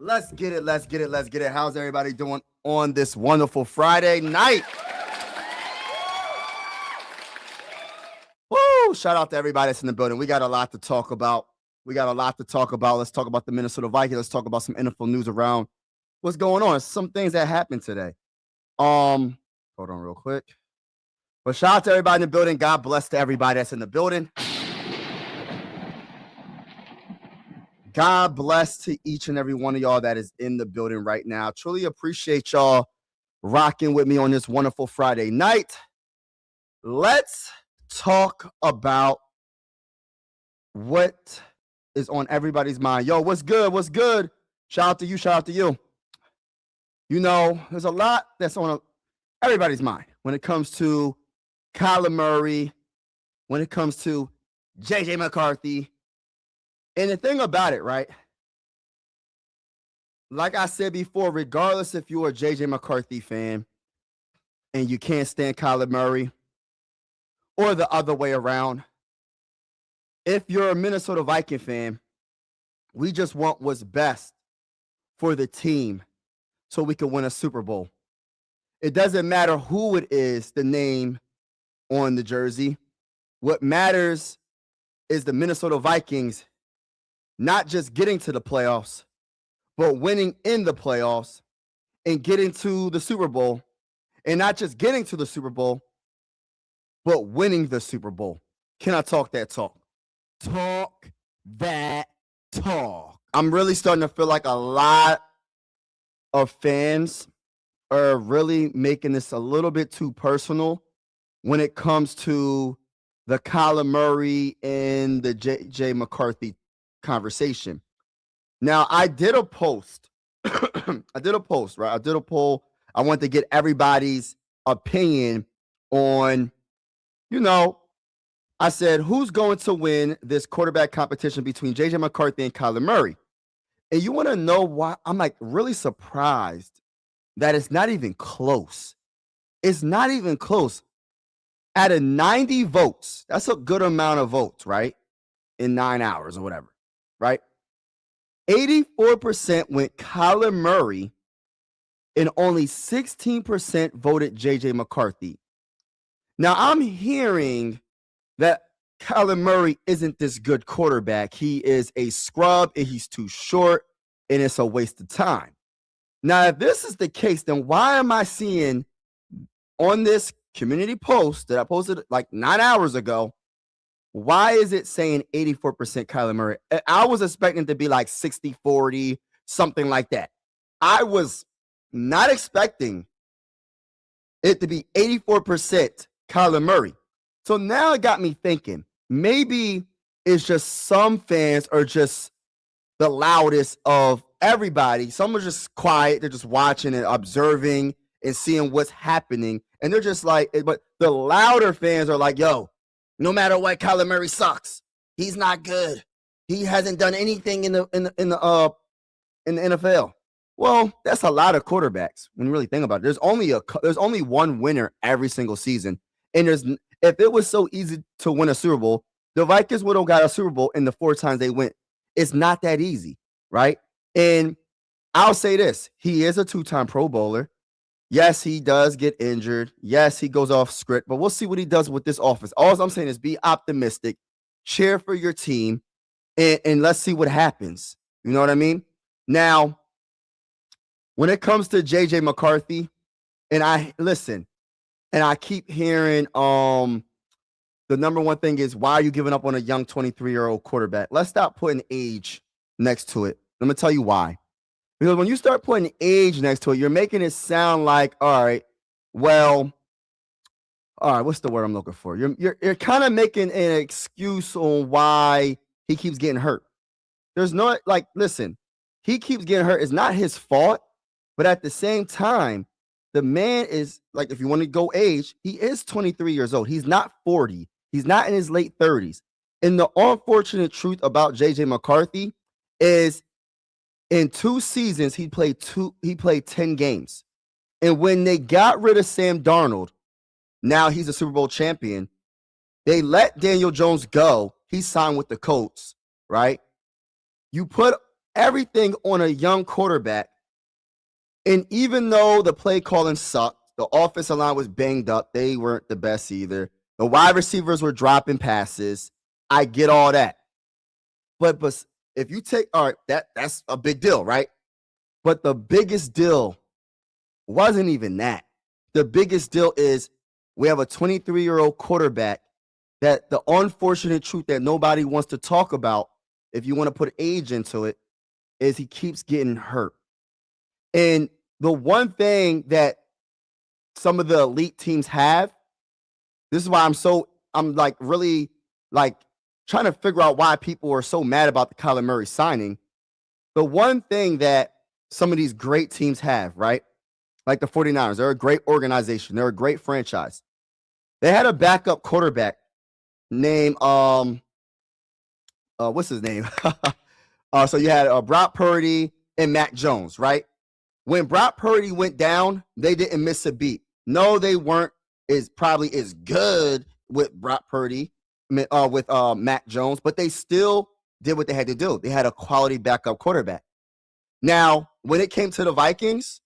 Let's get it. Let's get it. Let's get it. How's everybody doing on this wonderful Friday night? Woo! Shout out to everybody that's in the building. We got a lot to talk about. Let's talk about the Minnesota Vikings. Let's talk about some NFL news around what's going on. Some things that happened today. Hold on real quick. But shout out to everybody in the building. God bless to everybody that's in the building. God bless to each and every one of y'all that is in the building right now. Truly appreciate y'all rocking with me on this wonderful Friday night. Let's talk about what is on everybody's mind. Yo, what's good? What's good? Shout out to you. Shout out to you. You know, there's a lot that's on everybody's mind when it comes to Kyler Murray, when it comes to JJ McCarthy. And the thing about it, right? Like I said before, regardless if you're a JJ McCarthy fan and you can't stand Kyler Murray or the other way around, if you're a Minnesota Viking fan, we just want what's best for the team so we can win a Super Bowl. It doesn't matter who it is, the name on the jersey. What matters is the Minnesota Vikings not just getting to the playoffs, but winning in the playoffs and getting to the Super Bowl. And not just getting to the Super Bowl, but winning the Super Bowl. Can I talk that talk? Talk that talk. I'm really starting to feel like a lot of fans are really making this a little bit too personal when it comes to the Kyler Murray and the JJ McCarthy conversation. Now, I did a post. Right? I did a poll. I wanted to get everybody's opinion on, I said, who's going to win this quarterback competition between JJ McCarthy and Kyler Murray? And you want to know why? I'm like really surprised that it's not even close. It's not even close. Out of 90 votes, that's a good amount of votes, right? In 9 hours or whatever, right? 84% went Kyler Murray and only 16% voted JJ McCarthy. Now, I'm hearing that Kyler Murray isn't this good quarterback. He is a scrub and he's too short and it's a waste of time. Now, if this is the case, then why am I seeing on this community post that I posted like 9 hours ago, why is it saying 84% Kyler Murray? I was expecting it to be like 60-40, something like that. I was not expecting it to be 84% Kyler Murray. So now it got me thinking, maybe it's just some fans are just the loudest of everybody. Some are just quiet. They're just watching and observing and seeing what's happening. And they're just like, but the louder fans are like, yo, no matter what, Kyler Murray sucks. He's not good. He hasn't done anything in the NFL. Well, that's a lot of quarterbacks when you really think about it. There's only one winner every single season. And if it was so easy to win a Super Bowl, the Vikings would have got a Super Bowl in the 4 times they went. It's not that easy, right? And I'll say this. He is a 2-time Pro Bowler. Yes, he does get injured. Yes, he goes off script, but we'll see what he does with this offense. All I'm saying is be optimistic, cheer for your team, and let's see what happens. You know what I mean? Now, when it comes to JJ McCarthy, and I keep hearing the number one thing is, why are you giving up on a young 23-year-old quarterback? Let's stop putting age next to it. Let me tell you why. Because when you start putting age next to it, you're making it sound like, all right, what's the word I'm looking for? You're kind of making an excuse on why he keeps getting hurt. There's no, listen, he keeps getting hurt. It's not his fault, but at the same time, the man is, like, if you want to go age, he is 23 years old. He's not 40. He's not in his late 30s. And the unfortunate truth about JJ McCarthy is, in 2 seasons, he played 10 games. And when they got rid of Sam Darnold, now he's a Super Bowl champion, they let Daniel Jones go. He signed with the Colts, right? You put everything on a young quarterback. And even though the play calling sucked, the offensive line was banged up. They weren't the best either. The wide receivers were dropping passes. I get all that. But if you take, all right, that's a big deal, right? But the biggest deal wasn't even that. The biggest deal is we have a 23-year-old quarterback that the unfortunate truth that nobody wants to talk about, if you want to put age into it, is he keeps getting hurt. And the one thing that some of the elite teams have, this is why I'm like really like trying to figure out why people are so mad about the Kyler Murray signing. The one thing that some of these great teams have, right? Like the 49ers, they're a great organization. They're a great franchise. They had a backup quarterback named, what's his name? So you had Brock Purdy and Mac Jones, right? When Brock Purdy went down, they didn't miss a beat. No, they weren't probably as good with Brock Purdy, with Mac Jones, but they still did what they had to do. They had a quality backup quarterback. Now, when it came to the Vikings,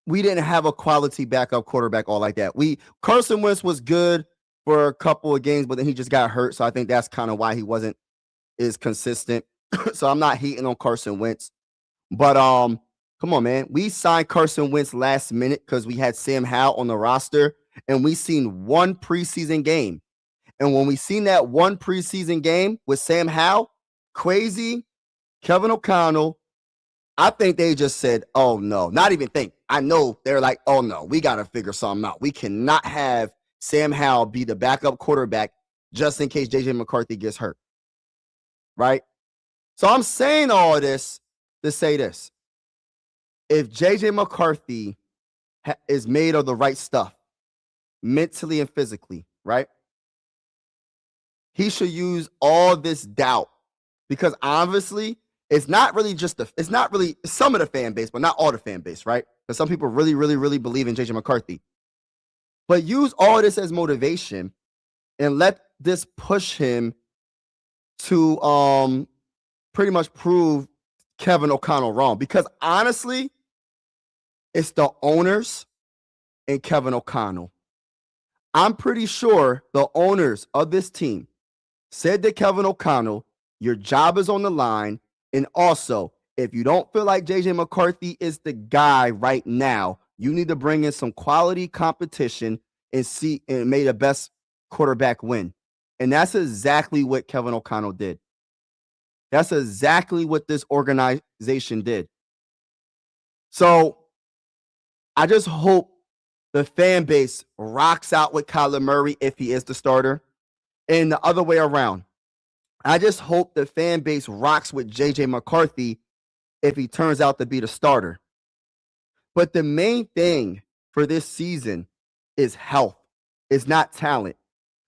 we didn't have a quality backup quarterback all like that. Carson Wentz was good for a couple of games, but then he just got hurt. So I think that's kind of why he wasn't as consistent. So I'm not hating on Carson Wentz. But come on, man. We signed Carson Wentz last minute because we had Sam Howell on the roster, and we seen one preseason game. And when we seen that one preseason game with Sam Howell, Crazy, Kevin O'Connell, I think they just said, oh, no. Not even think. I know they're like, oh, no, we got to figure something out. We cannot have Sam Howell be the backup quarterback just in case JJ McCarthy gets hurt. Right? So I'm saying all of this to say this. If JJ McCarthy is made of the right stuff, mentally and physically, right? He should use all this doubt, because obviously it's not really some of the fan base, but not all the fan base, right? Because some people really, really, really believe in JJ McCarthy. But use all this as motivation and let this push him to pretty much prove Kevin O'Connell wrong. Because honestly, it's the owners and Kevin O'Connell. I'm pretty sure the owners of this team said to Kevin O'Connell, your job is on the line. And also, if you don't feel like JJ McCarthy is the guy right now, you need to bring in some quality competition and make the best quarterback win. And that's exactly what Kevin O'Connell did. That's exactly what this organization did. So I just hope the fan base rocks out with Kyler Murray if he is the starter, and the other way around. I just hope the fan base rocks with JJ McCarthy if he turns out to be the starter. But the main thing for this season is health. It's not talent.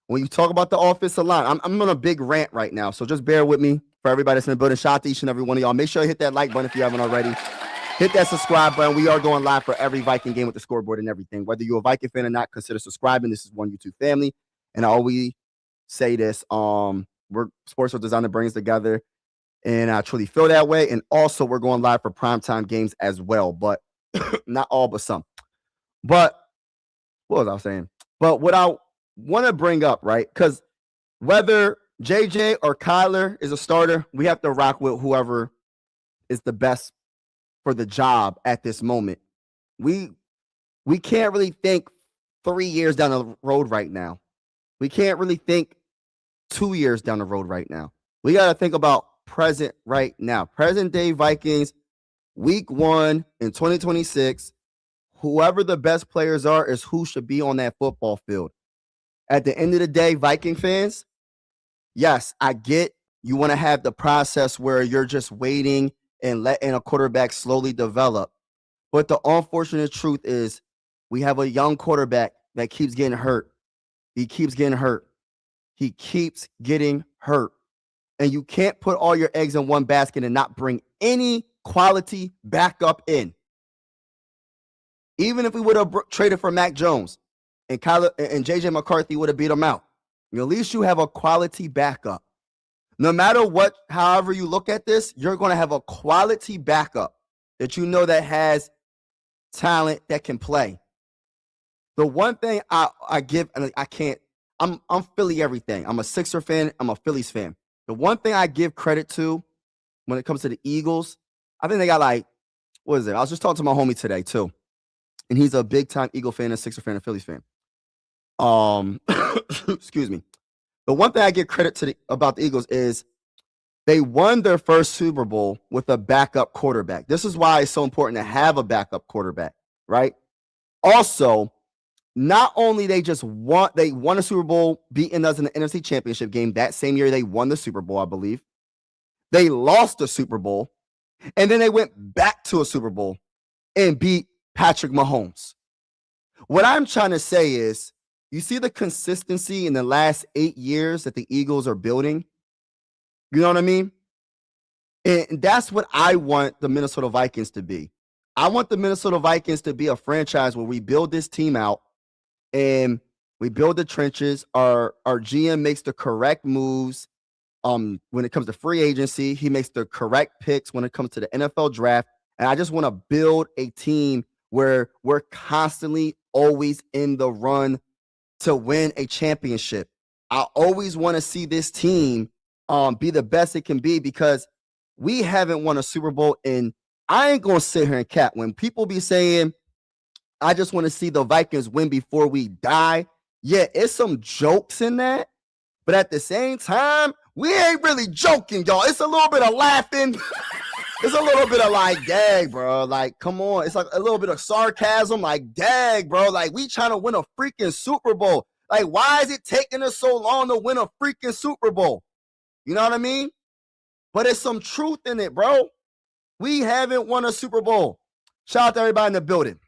When you talk about the offensive line, I'm on a big rant right now, so just bear with me. For everybody that's in the building, shout out to each and every one of y'all. Make sure you hit that like button if you haven't already. Hit that subscribe button. We are going live for every Viking game with the scoreboard and everything. Whether you're a Viking fan or not, consider subscribing. This is one YouTube family. And I always say this, we're sports with design that brings together. And I truly feel that way. And also, we're going live for primetime games as well. But not all, but some. But what was I saying? But what I want to bring up, right? Because whether JJ or Kyler is a starter, we have to rock with whoever is the best for the job at this moment. We can't really think 3 years down the road right now. We can't really think 2 years down the road right now. We got to think about present right now. Present day Vikings, week 1 in 2026. Whoever the best players are is who should be on that football field. At the end of the day, Viking fans, yes, I get you want to have the process where you're just waiting and letting a quarterback slowly develop. But the unfortunate truth is we have a young quarterback that keeps getting hurt. He keeps getting hurt. He keeps getting hurt. And you can't put all your eggs in one basket and not bring any quality backup in. Even if we would have traded for Mac Jones and Kyler and JJ McCarthy would have beat him out, at least you have a quality backup. No matter what, however you look at this, you're going to have a quality backup that you know that has talent that can play. The one thing I give, and I can't, I'm Philly everything. I'm a Sixer fan. I'm a Phillies fan. The one thing I give credit to when it comes to the Eagles, I think they got like, what is it? I was just talking to my homie today too, and he's a big time Eagle fan, a Sixer fan, a Phillies fan. Excuse me. The one thing I give credit to about the Eagles is they won their first Super Bowl with a backup quarterback. This is why it's so important to have a backup quarterback, right? Also, not only they won a Super Bowl, beating us in the NFC Championship game. That same year, they won the Super Bowl, I believe. They lost the Super Bowl, and then they went back to a Super Bowl and beat Patrick Mahomes. What I'm trying to say is, you see the consistency in the last 8 years that the Eagles are building? You know what I mean? And that's what I want the Minnesota Vikings to be. I want the Minnesota Vikings to be a franchise where we build this team out and we build the trenches. Our GM makes the correct moves when it comes to free agency. He makes the correct picks when it comes to the NFL draft. And I just want to build a team where we're constantly always in the run to win a championship. I always want to see this team be the best it can be, because we haven't won a Super Bowl. And I ain't going to sit here and cap. When people be saying, I just want to see the Vikings win before we die. Yeah, it's some jokes in that. But at the same time, we ain't really joking, y'all. It's a little bit of laughing. It's a little bit of like, dang, bro. Like, come on. It's like a little bit of sarcasm. Like, dang, bro. Like, we trying to win a freaking Super Bowl. Like, why is it taking us so long to win a freaking Super Bowl? You know what I mean? But it's some truth in it, bro. We haven't won a Super Bowl. Shout out to everybody in the building.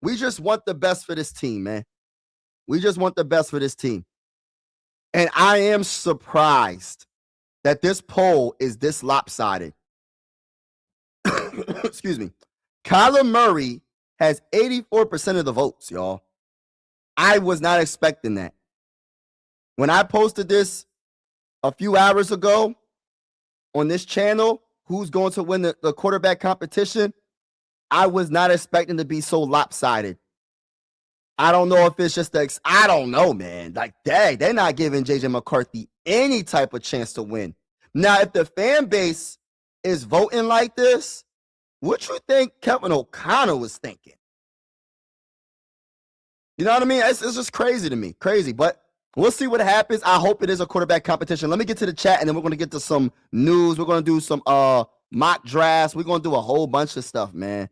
We just want the best for this team, man. We just want the best for this team. And I am surprised that this poll is this lopsided. Excuse me. Kyler Murray has 84% of the votes, y'all. I was not expecting that. When I posted this a few hours ago on this channel, who's going to win the quarterback competition, I was not expecting to be so lopsided. I don't know if it's just I don't know, man. Like, dang, they're not giving JJ McCarthy any type of chance to win. Now, if the fan base is voting like this, what you think Kevin O'Connell was thinking? You know what I mean? It's just crazy to me. Crazy. But we'll see what happens. I hope it is a quarterback competition. Let me get to the chat, and then we're going to get to some news. We're going to do some mock drafts. We're going to do a whole bunch of stuff, man.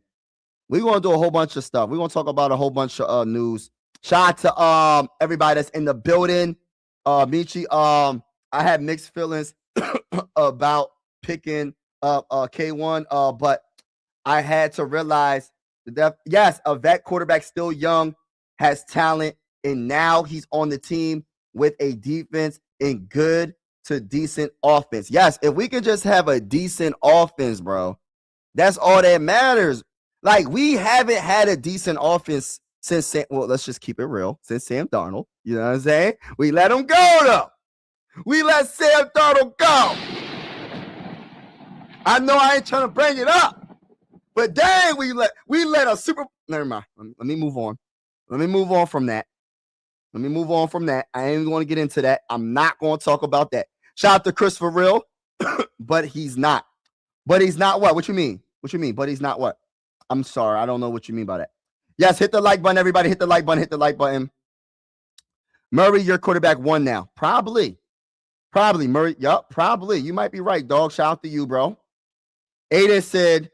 We're going to do a whole bunch of stuff. We're going to talk about a whole bunch of news. Shout out to everybody that's in the building. Michi, I had mixed feelings about picking K1, but I had to realize that, yes, a vet quarterback, still young, has talent, and now he's on the team with a defense and good to decent offense. Yes, if we can just have a decent offense, bro, that's all that matters. Like, we haven't had a decent offense since let's just keep it real, since Sam Darnold. You know what I'm saying? We let him go, though. We let Sam Darnold go. I know I ain't trying to bring it up, but dang, we let a super. Never mind. Let me move on. Let me move on from that. I ain't going to get into that. I'm not going to talk about that. Shout out to Chris for real, but he's not. But he's not what? What you mean? What you mean? But he's not what? I'm sorry. I don't know what you mean by that. Yes, hit the like button, everybody. Hit the like button. Hit the like button. Murray, your quarterback won now. Probably. Murray. Yup, probably. You might be right, dog. Shout out to you, bro. Aiden said,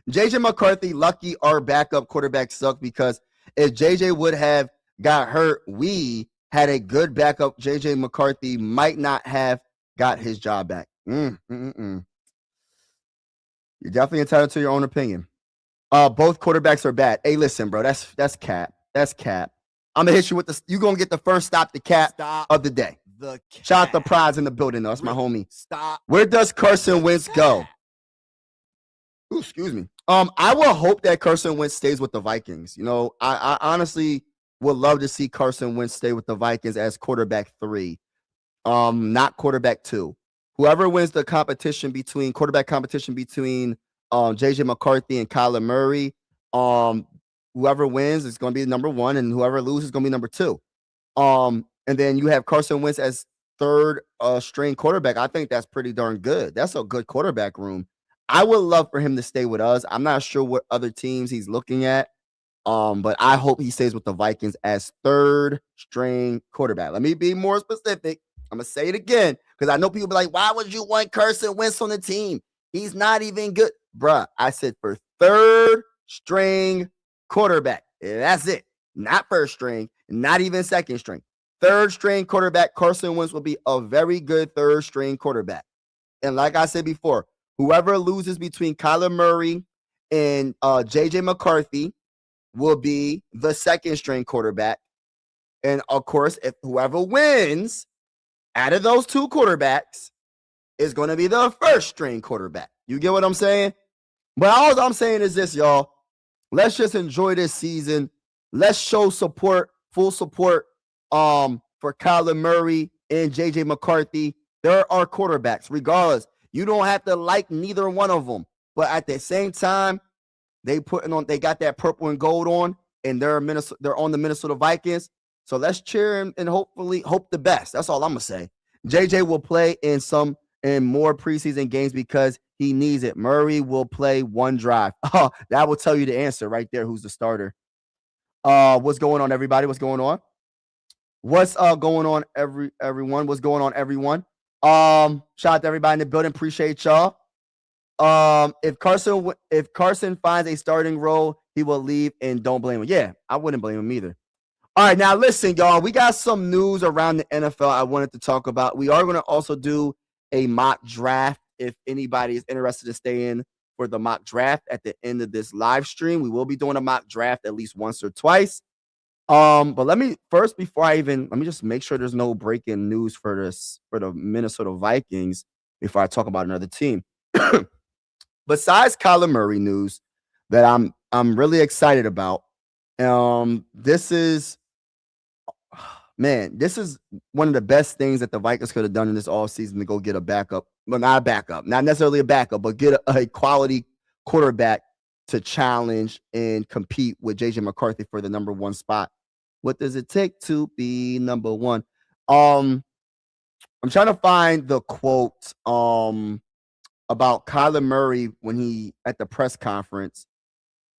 JJ McCarthy, lucky our backup quarterback sucked, because if JJ would have got hurt, we had a good backup. JJ McCarthy might not have got his job back. You're definitely entitled to your own opinion. Both quarterbacks are bad. Hey, listen, bro, that's cap. That's cap. I'm gonna hit you with this. You're gonna get the first stop the cap of the day. Shout out the prize in the building, though. That's my homie. Stop. Where does Carson Wentz go? Ooh, excuse me. I will hope that Carson Wentz stays with the Vikings. You know, I honestly would love to see Carson Wentz stay with the Vikings as quarterback 3. not quarterback 2. Whoever wins the quarterback competition between JJ McCarthy and Kyler Murray, whoever wins is going to be number 1, and whoever loses is going to be number 2. And then you have Carson Wentz as third string quarterback. I think that's pretty darn good. That's a good quarterback room. I would love for him to stay with us. I'm not sure what other teams he's looking at. But I hope he stays with the Vikings as third string quarterback. Let me be more specific. I'm gonna say it again because I know people be like, why would you want Carson Wentz on the team? He's not even good. Bruh, I said for third string quarterback. That's it. Not first string, not even second string. Third string quarterback, Carson Wentz will be a very good third string quarterback. And like I said before, whoever loses between Kyler Murray and JJ McCarthy will be the second string quarterback. And of course, if whoever wins out of those 2 quarterbacks is going to be the first string quarterback. You get what I'm saying? But all I'm saying is this, y'all. Let's just enjoy this season. Let's show support, full support for Kyler Murray and JJ McCarthy. They're our quarterbacks, regardless. You don't have to like neither one of them. But at the same time, they got that purple and gold on, and they're on the Minnesota Vikings. So let's cheer and hopefully hope the best. That's all I'm gonna say. JJ will play in more preseason games because he needs it. Murray will play 1 drive. Oh, that will tell you the answer right there. Who's the starter? What's going on, everybody? What's going on? What's going on, everyone? What's going on, everyone? Shout out to everybody in the building. Appreciate y'all. If Carson finds a starting role, he will leave, and don't blame him. Yeah, I wouldn't blame him either. All right, now listen, y'all. We got some news around the NFL I wanted to talk about. We are going to also do a mock draft. If anybody is interested to stay in for the mock draft at the end of this live stream, we will be doing a mock draft at least once or twice. But let me just make sure there's no breaking news for the Minnesota Vikings before I talk about another team. Besides Kyler Murray news that I'm really excited about, this is one of the best things that the Vikings could have done in this offseason to go get a backup. Well, not a backup, not necessarily a backup, but get a quality quarterback to challenge and compete with JJ McCarthy for the number 1 spot. What does it take to be number 1? I'm trying to find the quote about Kyler Murray when he at the press conference.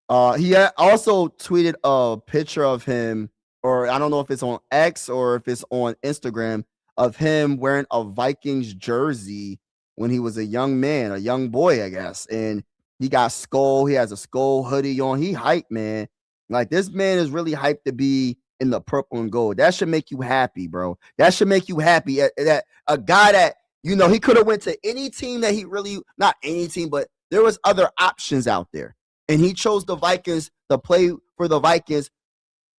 He also tweeted a picture of him, or I don't know if it's on X or if it's on Instagram, of him wearing a Vikings jersey when he was a young man, a young boy, I guess. And he has a skull hoodie on. He hyped, man. Like, this man is really hyped to be in the purple and gold. That should make you happy, bro. That should make you happy that a guy that, he could have went to any team that not any team, but there was other options out there. And he chose the Vikings to play for the Vikings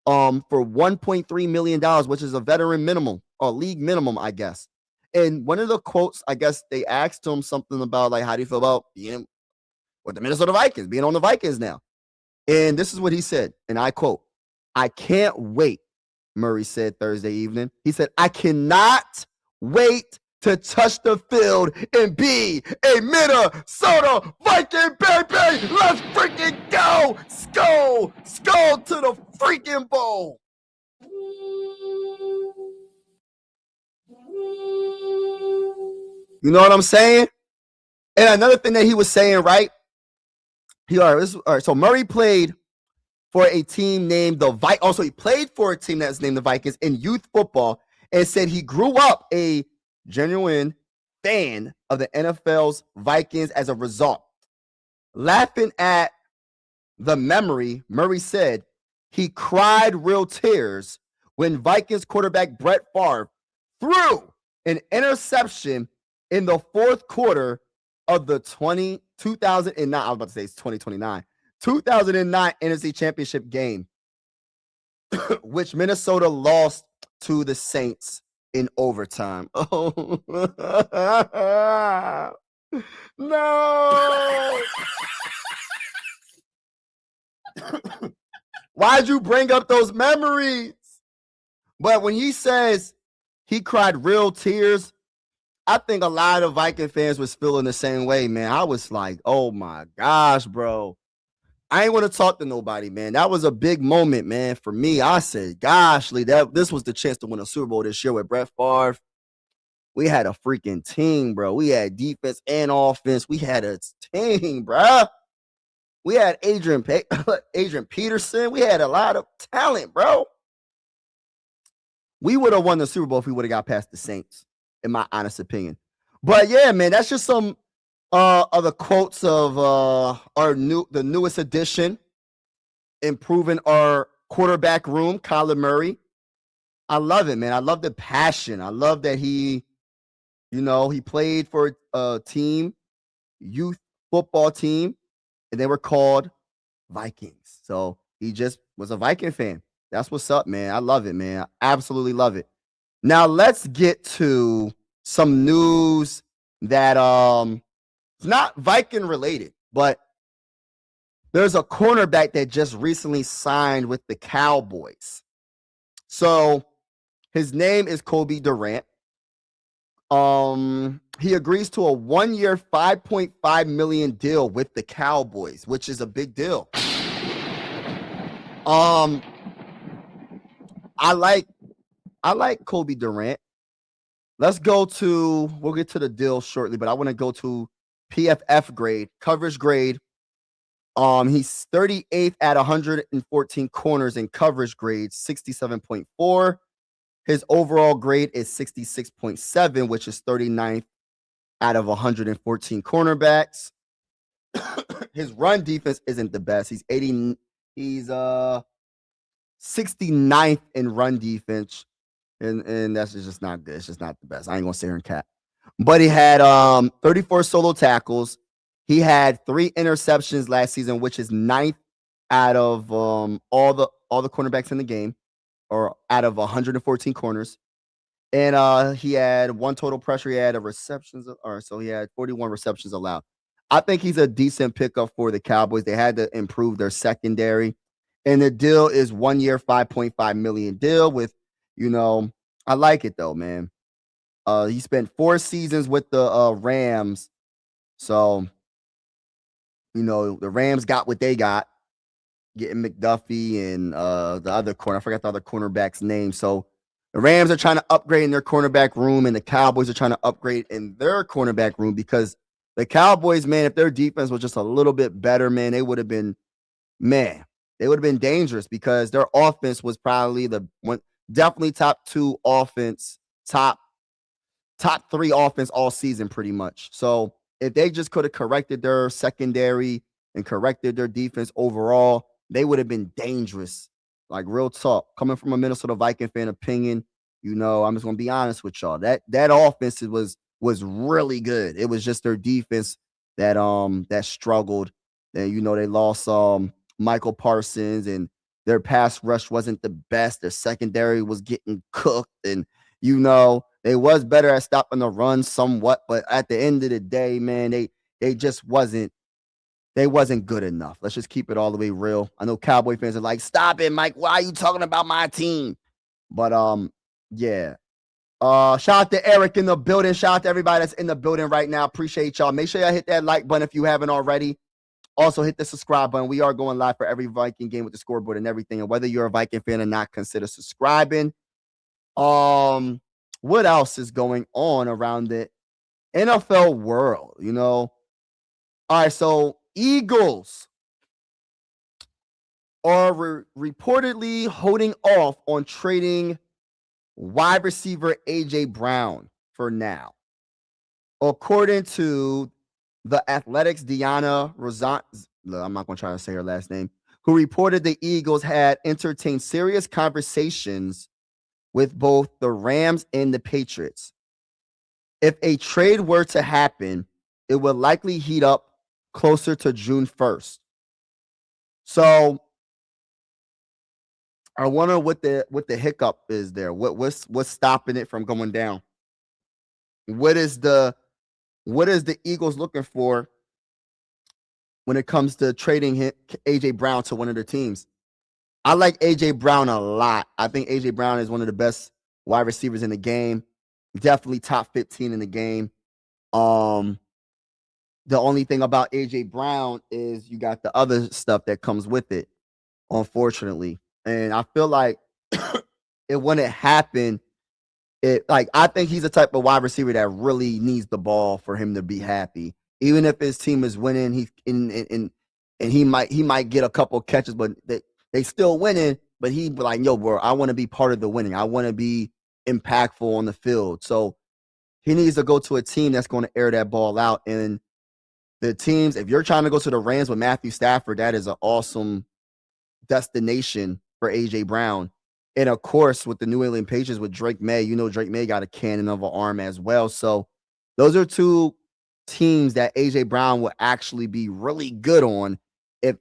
for $1.3 million, which is a veteran minimum or league minimum, I guess. And one of the quotes, I guess they asked him something about, like, how do you feel about being with the Minnesota Vikings, being on the Vikings now? And this is what he said, and I quote, "I can't wait," Murray said Thursday evening. He said, "I cannot wait to touch the field and be a Minnesota Viking, baby. Let's freaking go. Skull to the freaking bowl." You know what I'm saying? And another thing that he was saying, right? All right, so Murray played for a team named the Vikings. Also, he played for a team that's named the Vikings in youth football, and said he grew up a genuine fan of the NFL's Vikings as a result. Laughing at the memory, Murray said he cried real tears when Vikings quarterback Brett Favre threw an interception in the 4th quarter of the 2009, I was about to say it's 2029, 2009 NFC Championship game, which Minnesota lost to the Saints in overtime. Oh, no. Why'd you bring up those memories? But when he says He cried real tears. I think a lot of Viking fans was feeling the same way, man. I was like, oh my gosh, bro. I ain't want to talk to nobody, man. That was a big moment, man. For me, I said, gosh, Lee, this was the chance to win a Super Bowl this year with Brett Favre. We had a freaking team, bro. We had defense and offense. We had a team, bro. We had Adrian Peterson. We had a lot of talent, bro. We would have won the Super Bowl if we would have got past the Saints, in my honest opinion. But yeah, man, that's just some other quotes of the newest addition, improving our quarterback room, Kyler Murray. I love it, man. I love the passion. I love that he played for a team, youth football team, and they were called Vikings. So he just was a Viking fan. That's what's up, man. I love it, man. I absolutely love it. Now let's get to some news that it's not Viking related, but there's a cornerback that just recently signed with the Cowboys. So his name is Kobe Durant. He agrees to a 1-year, $5.5 million deal with the Cowboys, which is a big deal. I like Kobe Durant. We'll get to the deal shortly, but I want to go to PFF grade, coverage grade. He's 38th at 114 corners in coverage grade, 67.4. His overall grade is 66.7, which is 39th out of 114 cornerbacks. His run defense isn't the best. He's 69th in run defense. And that's just not good. It's just not the best. I ain't gonna sit here and cap. But he had 34 solo tackles. He had 3 interceptions last season, which is 9th out of all the cornerbacks in the game, or out of 114 corners. And he had 1 total pressure. He had so he had 41 receptions allowed. I think he's a decent pickup for the Cowboys. They had to improve their secondary. And the deal is 1 year, $5.5 million deal with, I like it though, man. He spent 4 seasons with the Rams. So, the Rams got what they got, getting McDuffie and the other corner. I forgot the other cornerback's name. So the Rams are trying to upgrade in their cornerback room, and the Cowboys are trying to upgrade in their cornerback room, because the Cowboys, man, if their defense was just a little bit better, man, they would have been dangerous, because their offense was probably definitely top 2 offense, top 3 offense all season, pretty much. So if they just could have corrected their secondary and corrected their defense overall, they would have been dangerous. Like, real talk, coming from a Minnesota Viking fan opinion, I'm just gonna be honest with y'all. That offense was really good. It was just their defense that struggled. And they lost Michael Parsons, and their pass rush wasn't the best. Their secondary was getting cooked, and they was better at stopping the run somewhat, but at the end of the day, man, they just wasn't good enough. Let's just keep it all the way real. I know Cowboy fans are like, stop it, Mike. Why are you talking about my team? But yeah. Shout out to Eric in the building. Shout out to everybody that's in the building right now. Appreciate y'all. Make sure y'all hit that like button if you haven't already. Also, hit the subscribe button. We are going live for every Viking game with the scoreboard and everything. And whether you're a Viking fan or not, consider subscribing. What else is going on around the NFL world? All right, so Eagles are reportedly holding off on trading wide receiver AJ Brown for now. According to the Athletics' Deanna Rozan, I'm not going to try to say her last name, who reported the Eagles had entertained serious conversations with both the Rams and the Patriots. If a trade were to happen, it would likely heat up closer to June 1st. So I wonder what the hiccup is there. What's stopping it from going down? What is the Eagles looking for when it comes to trading AJ Brown to one of their teams? I like AJ Brown a lot. I think AJ Brown is one of the best wide receivers in the game. Definitely top 15 in the game. The only thing about AJ Brown is you got the other stuff that comes with it, unfortunately. And I feel like it wouldn't happen. I think he's the type of wide receiver that really needs the ball for him to be happy. Even if his team is winning, he might get a couple catches, but they still winning. But he be like, yo, bro, I want to be part of the winning. I want to be impactful on the field. So he needs to go to a team that's going to air that ball out. And the teams, if you're trying to go to the Rams with Matthew Stafford, that is an awesome destination for AJ Brown. And of course, with the New England Patriots with Drake May, Drake May got a cannon of an arm as well. So those are two teams that AJ Brown will actually be really good on if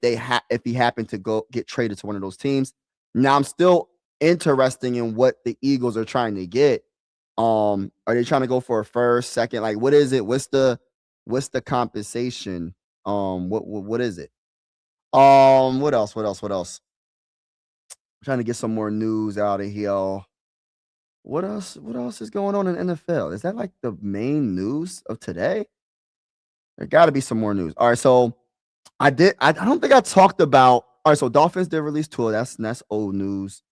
he happened to go get traded to one of those teams. Now I'm still interested in what the Eagles are trying to get. Are they trying to go for a first, second? Like, what is it? What's the compensation? What is it? What else? I'm trying to get some more news out of here. What else is going on in NFL? Is that like the main news of today? There got to be some more news. All right, so I don't think I talked about. All right, so Dolphins did release Tua. That's old news.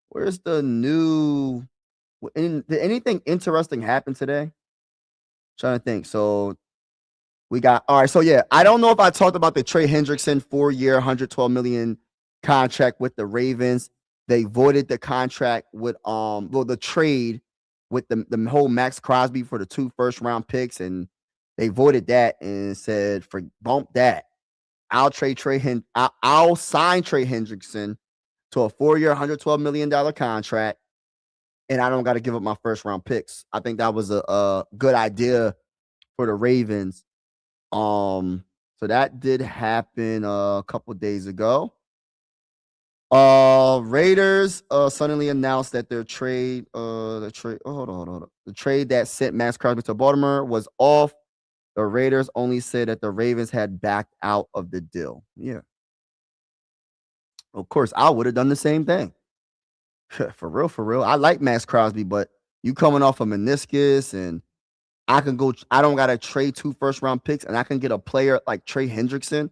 Where's the new? Did anything interesting happen today? I'm trying to think. So we got all right. So yeah, I don't know if I talked about the Trey Hendrickson 4-year, $112 million contract with the Ravens. They voided the contract with the trade with the whole Max Crosby for the 2 first-round picks, and they voided that and said for bump that. I'll sign Trey Hendrickson to a 4-year, $112 million contract, and I don't got to give up my first-round picks. I think that was a good idea for the Ravens. So that did happen a couple days ago. Raiders suddenly announced that their trade, hold on. The trade that sent Max Crosby to Baltimore was off. The Raiders only said that the Ravens had backed out of the deal. Yeah. Of course, I would have done the same thing. For real. I like Max Crosby, but you coming off a meniscus, and I don't gotta trade 2 first-round picks, and I can get a player like Trey Hendrickson.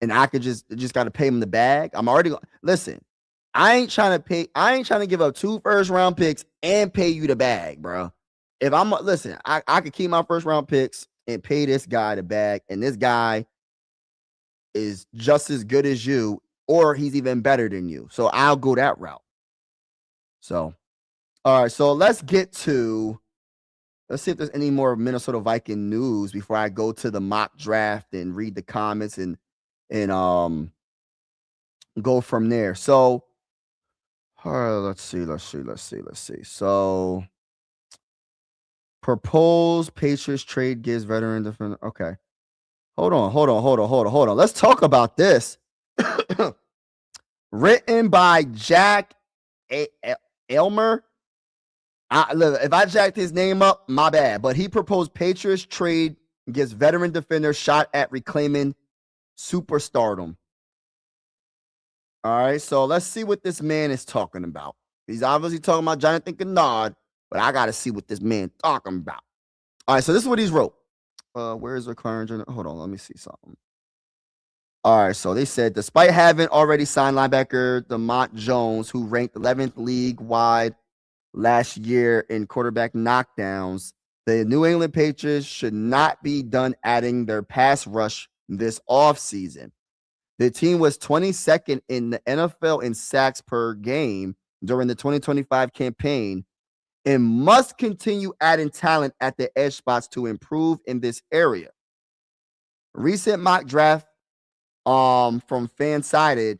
And I could just got to pay him the bag. I'm already listen. I ain't trying to give up 2 first-round picks and pay you the bag, bro. If I'm listen, I could keep my first-round picks and pay this guy the bag, and this guy is just as good as you, or he's even better than you. So I'll go that route. So, all right. So let's see if there's any more Minnesota Viking news before I go to the mock draft and read the comments and go from there. So let's see. So proposed Patriots trade gives veteran defender. Okay. Hold on. Let's talk about this. Written by Jack Elmer. If I jacked his name up, my bad. But he proposed Patriots trade gives veteran defender shot at reclaiming superstardom. All right, so let's see what this man is talking about. He's obviously talking about Jonathan Kennard, but I got to see what this man talking about. All right, so this is what he's wrote. Where is the current? Hold on, let me see something. All right, so they said, despite having already signed linebacker DeMont Jones, who ranked 11th league-wide last year in quarterback knockdowns, the New England Patriots should not be done adding their pass rush this offseason. The team was 22nd in the NFL in sacks per game during the 2025 campaign and must continue adding talent at the edge spots to improve in this area. Recent mock draft from FanSided,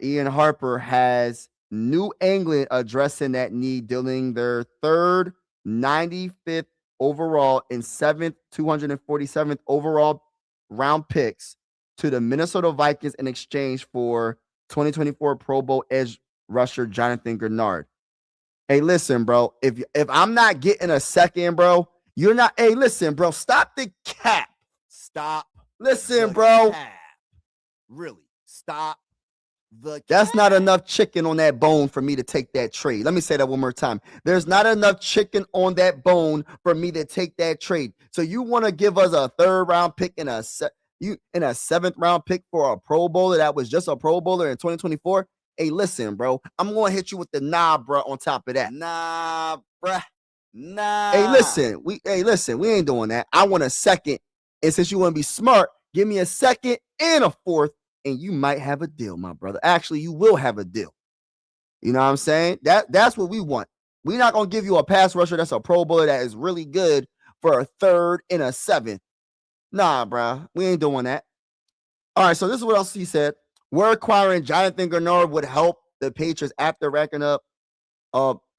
Ian Harper has New England addressing that need, dealing their third 95th overall and 247th overall round picks to the Minnesota Vikings in exchange for 2024 Pro Bowl edge rusher Jonathan Kennard. Hey, listen, bro. If I'm not getting a second, bro, you're not. Hey, listen, bro. Stop the cap. Stop. Listen, bro. Cap. Really. Stop That's not enough chicken on that bone for me to take that trade. Let me say that one more time. There's not enough chicken on that bone for me to take that trade. So you want to give us a 3rd round pick and a 7th round pick for a Pro Bowler that was just a Pro Bowler in 2024? Hey, listen, bro. I'm going to hit you with the nah, bro, on top of that. Nah, bruh. Nah. Hey, listen. We ain't doing that. I want a 2nd. And since you want to be smart, give me a 2nd and a 4th. And you might have a deal, my brother. Actually, you will have a deal. You know what I'm saying? That's what we want. We're not going to give you a pass rusher that's a Pro Bowler that is really good for a 3rd and a 7th. Nah, bro. We ain't doing that. All right, so this is what else he said. We're acquiring Jonathan Grenard would help the Patriots after racking up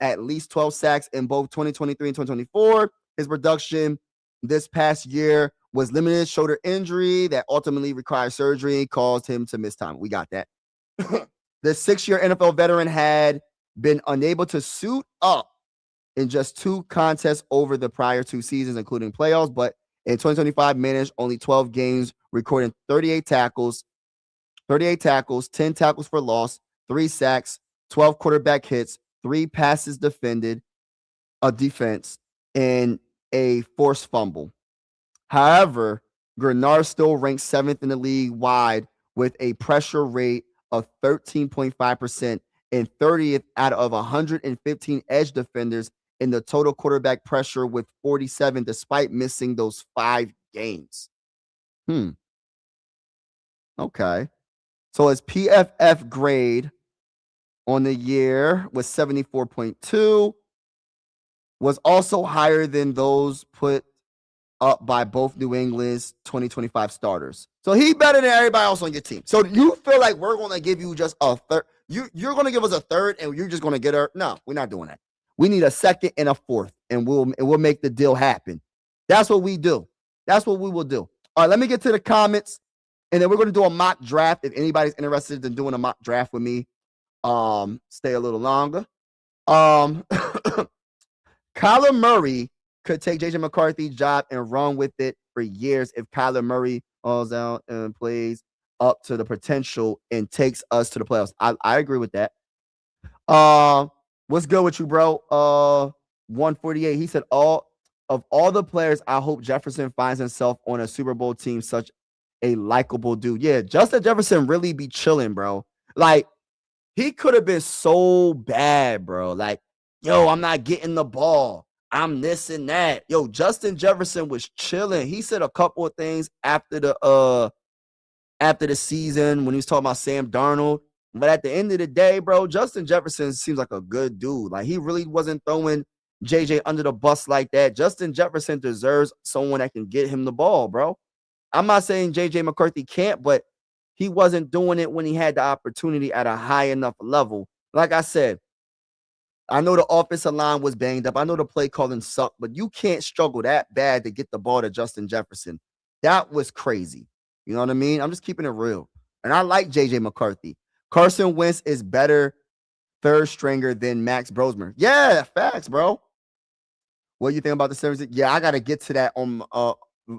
at least 12 sacks in both 2023 and 2024. His production this past year was limited shoulder injury that ultimately required surgery, caused him to miss time. We got that. The 6-year NFL veteran had been unable to suit up in just 2 contests over the prior 2 seasons, including playoffs, but in 2025 managed only 12 games, recording 38 tackles, 10 tackles for loss, 3 sacks, 12 quarterback hits, 3 passes defended, a defense, and a forced fumble. However, Grenard still ranks 7th in the league wide with a pressure rate of 13.5% and 30th out of 115 edge defenders in the total quarterback pressure with 47, despite missing those 5 games. Okay. So his PFF grade on the year was 74.2, was also higher than those put up by both New England's 2025 starters. So he better than everybody else on your team. So you feel like we're going to give you just a 3rd? You're going to give us a 3rd and you're just going to get her? No, we're not doing that. We need a 2nd and a 4th, and we'll make the deal happen. That's what we do. That's what we will do. All right, let me get to the comments, and then we're going to do a mock draft. If anybody's interested in doing a mock draft with me, stay a little longer. Kyler Murray could take JJ McCarthy's job and run with it for years if Kyler Murray falls out and plays up to the potential and takes us to the playoffs. I agree with that. What's good with you, bro? 148. He said, all the players, I hope Jefferson finds himself on a Super Bowl team, such a likable dude. Yeah, Justin Jefferson really be chilling, bro. Like, he could have been so bad, bro. Like, yo, I'm not getting the ball. I'm this and that. Yo, Justin Jefferson was chilling. He said a couple of things after the season when he was talking about Sam Darnold. But at the end of the day, bro, Justin Jefferson seems like a good dude. Like, he really wasn't throwing JJ under the bus like that. Justin Jefferson deserves someone that can get him the ball, bro. I'm not saying JJ McCarthy can't, but he wasn't doing it when he had the opportunity at a high enough level. Like I said, I know the offensive line was banged up. I know the play calling sucked, but you can't struggle that bad to get the ball to Justin Jefferson. That was crazy. You know what I mean? I'm just keeping it real. And I like JJ McCarthy. Carson Wentz is better 3rd stringer than Max Brosmer. Yeah, facts, bro. What do you think about the service? Yeah, I got to get to that on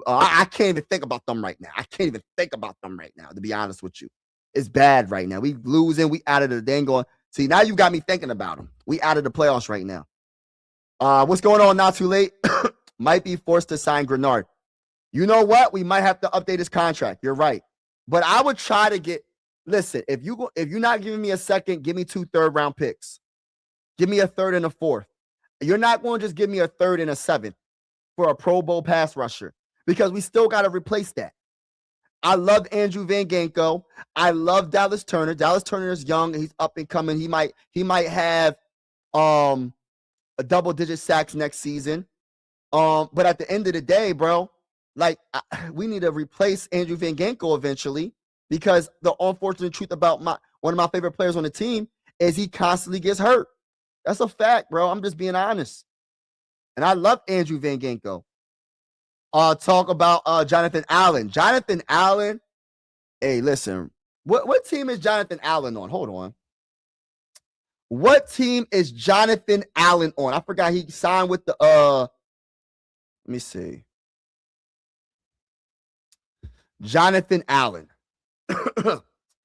I can't even think about them right now. To be honest with you. It's bad right now. We losing. We out of the dang going. See, now you got me thinking about them. We out of the playoffs right now. What's going on? Not too late. Might be forced to sign Grenard. You know what? We might have to update his contract. You're right. But I would try to get. Listen, if you're not giving me a 2nd, give me 2 3rd-round picks. Give me a 3rd and a 4th. You're not going to just give me a 3rd and a 7th for a Pro Bowl pass rusher, because we still got to replace that. I love Andrew Van Ginkel. I love Dallas Turner. Dallas Turner is young. He's up and coming. He might have a double-digit sacks next season. But at the end of the day, bro, like, we need to replace Andrew Van Ginkel eventually, because the unfortunate truth about one of my favorite players on the team is he constantly gets hurt. That's a fact, bro. I'm just being honest. And I love Andrew Van Ginkel. Talk about Jonathan Allen. Jonathan Allen. Hey, listen. What team is Jonathan Allen on? Hold on. What team is Jonathan Allen on? I forgot he signed with the let me see. Jonathan Allen.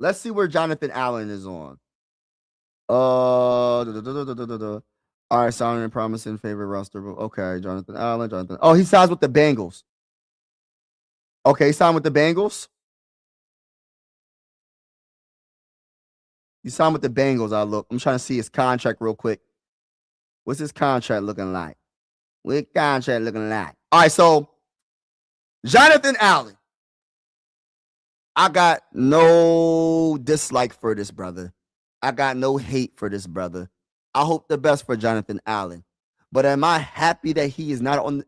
Let's see where Jonathan Allen is on. All right, sounding and promising favorite roster. Okay, Jonathan Allen. Oh, he signs with the Bengals. Okay, he signed with the Bengals. You signed with the Bengals. I'm trying to see his contract real quick. What's his contract looking like? What contract looking like? All right, so Jonathan Allen. I got no dislike for this brother. I got no hate for this brother. I hope the best for Jonathan Allen. But am I happy that he is not on?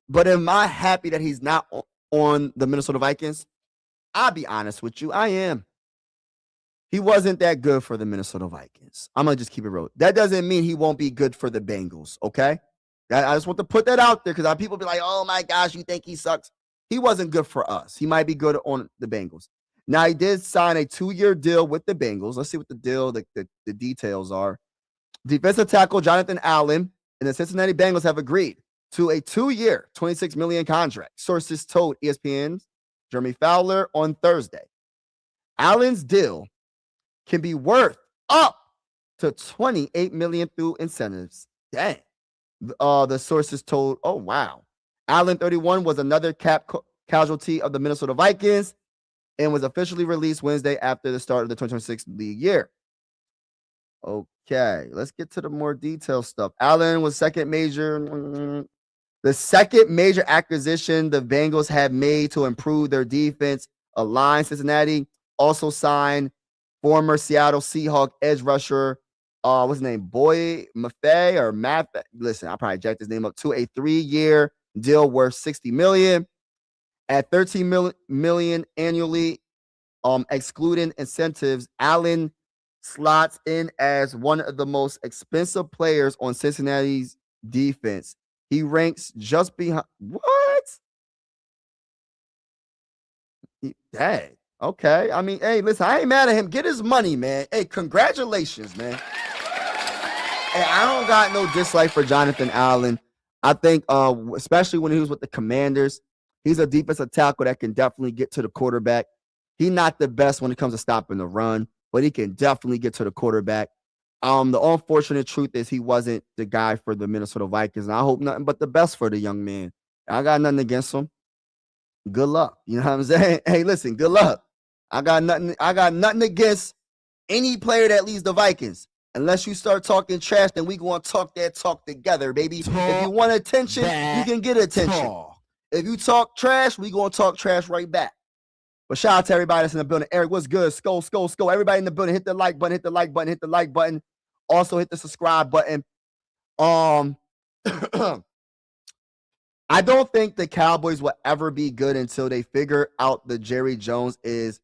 But am I happy that he's not on the Minnesota Vikings? I'll be honest with you. I am. He wasn't that good for the Minnesota Vikings. I'm going to just keep it real. That doesn't mean he won't be good for the Bengals, okay? I just want to put that out there because people be like, oh, my gosh, you think he sucks? He wasn't good for us. He might be good on the Bengals. Now, he did sign a 2-year deal with the Bengals. Let's see what the deal, the details are. Defensive tackle Jonathan Allen and the Cincinnati Bengals have agreed to a 2-year, $26 million contract. Sources told ESPN's Jeremy Fowler on Thursday. Allen's deal can be worth up to $28 million through incentives. Dang. The sources told, oh, wow. Allen, 31, was another cap casualty of the Minnesota Vikings and was officially released Wednesday after the start of the 2026 league year. Okay, let's get to the more detailed stuff. Allen was the second major acquisition the Bengals had made to improve their defense. Cincinnati also signed former Seattle Seahawk edge rusher, what's his name? Boy Maffei or Math. Listen, I probably jacked his name up to a 3-year deal worth $60 million at $13 million annually, excluding incentives. Allen slots in as one of the most expensive players on Cincinnati's defense. He ranks just behind. What? Dang. Okay. I mean, hey, listen, I ain't mad at him. Get his money, man. Hey, congratulations, man. Hey, I don't got no dislike for Jonathan Allen. I think, especially when he was with the Commanders, he's a defensive tackle that can definitely get to the quarterback. He's not the best when it comes to stopping the run, but he can definitely get to the quarterback. The unfortunate truth is he wasn't the guy for the Minnesota Vikings, and I hope nothing but the best for the young man. I got nothing against him. Good luck. You know what I'm saying? Hey, listen, good luck. I got nothing against any player that leaves the Vikings. Unless you start talking trash, then we going to talk that talk together, baby. If you want attention, you can get attention. If you talk trash, we going to talk trash right back. But shout out to everybody that's in the building. Eric, what's good? Skull. Everybody in the building, hit the like button, hit the like button. Also hit the subscribe button. I don't think the Cowboys will ever be good until they figure out that Jerry Jones needs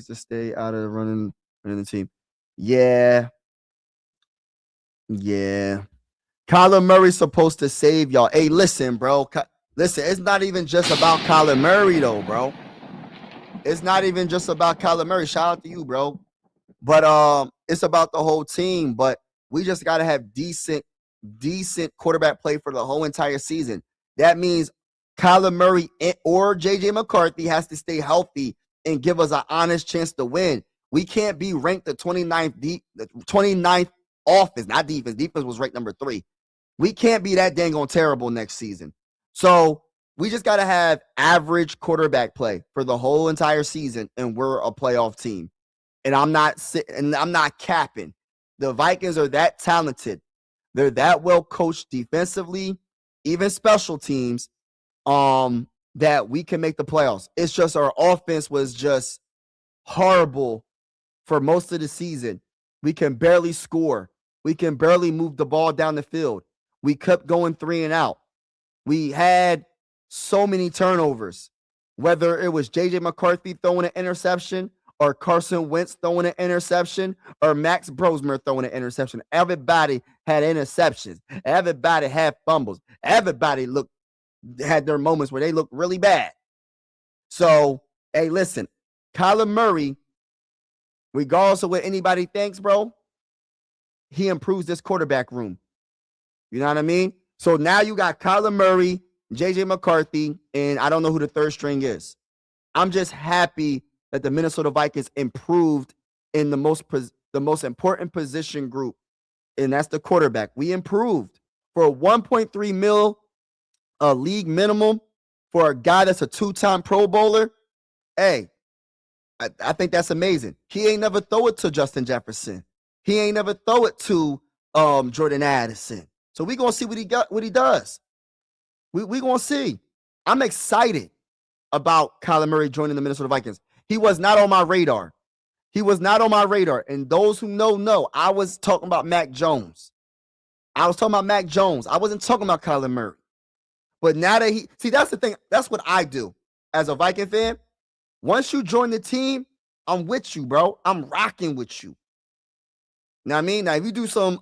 to stay out of running the team. Yeah. Kyler Murray's supposed to save y'all. Hey, listen, bro. Listen, it's not even just about Kyler Murray, though, bro. It's not even just about Kyler Murray. Shout out to you, bro. But it's about the whole team. But we just got to have decent quarterback play for the whole entire season. That means Kyler Murray or JJ McCarthy has to stay healthy and give us an honest chance to win. We can't be ranked the 29th offense, not defense. Defense was ranked number 3. We can't be that dang on terrible next season. So we just got to have average quarterback play for the whole entire season, and we're a playoff team. And I'm not capping. The Vikings are that talented. They're that well coached defensively, even special teams, that we can make the playoffs. It's just our offense was just horrible for most of the season. We can barely score. We can barely move the ball down the field. We kept going 3 and out. We had so many turnovers, whether it was JJ McCarthy throwing an interception or Carson Wentz throwing an interception or Max Brosmer throwing an interception. Everybody had interceptions. Everybody had fumbles. Everybody had their moments where they looked really bad. So, hey, listen, Kyler Murray, regardless of what anybody thinks, bro, he improves this quarterback room. You know what I mean? So now you got Kyler Murray, JJ McCarthy, and I don't know who the third string is. I'm just happy that the Minnesota Vikings improved in the most important position group, and that's the quarterback. We improved for a 1.3 mil league minimum for a guy that's a 2-time Pro Bowler. Hey, I think that's amazing. He ain't never throw it to Justin Jefferson. He ain't never throw it to Jordan Addison. So we gonna see what he does. We gonna see. I'm excited about Kyler Murray joining the Minnesota Vikings. He was not on my radar. And those who know, I was talking about Mac Jones. I wasn't talking about Kyler Murray. But now that that's the thing. That's what I do as a Viking fan. Once you join the team, I'm with you, bro. I'm rocking with you. Know what I mean? Now, if you do some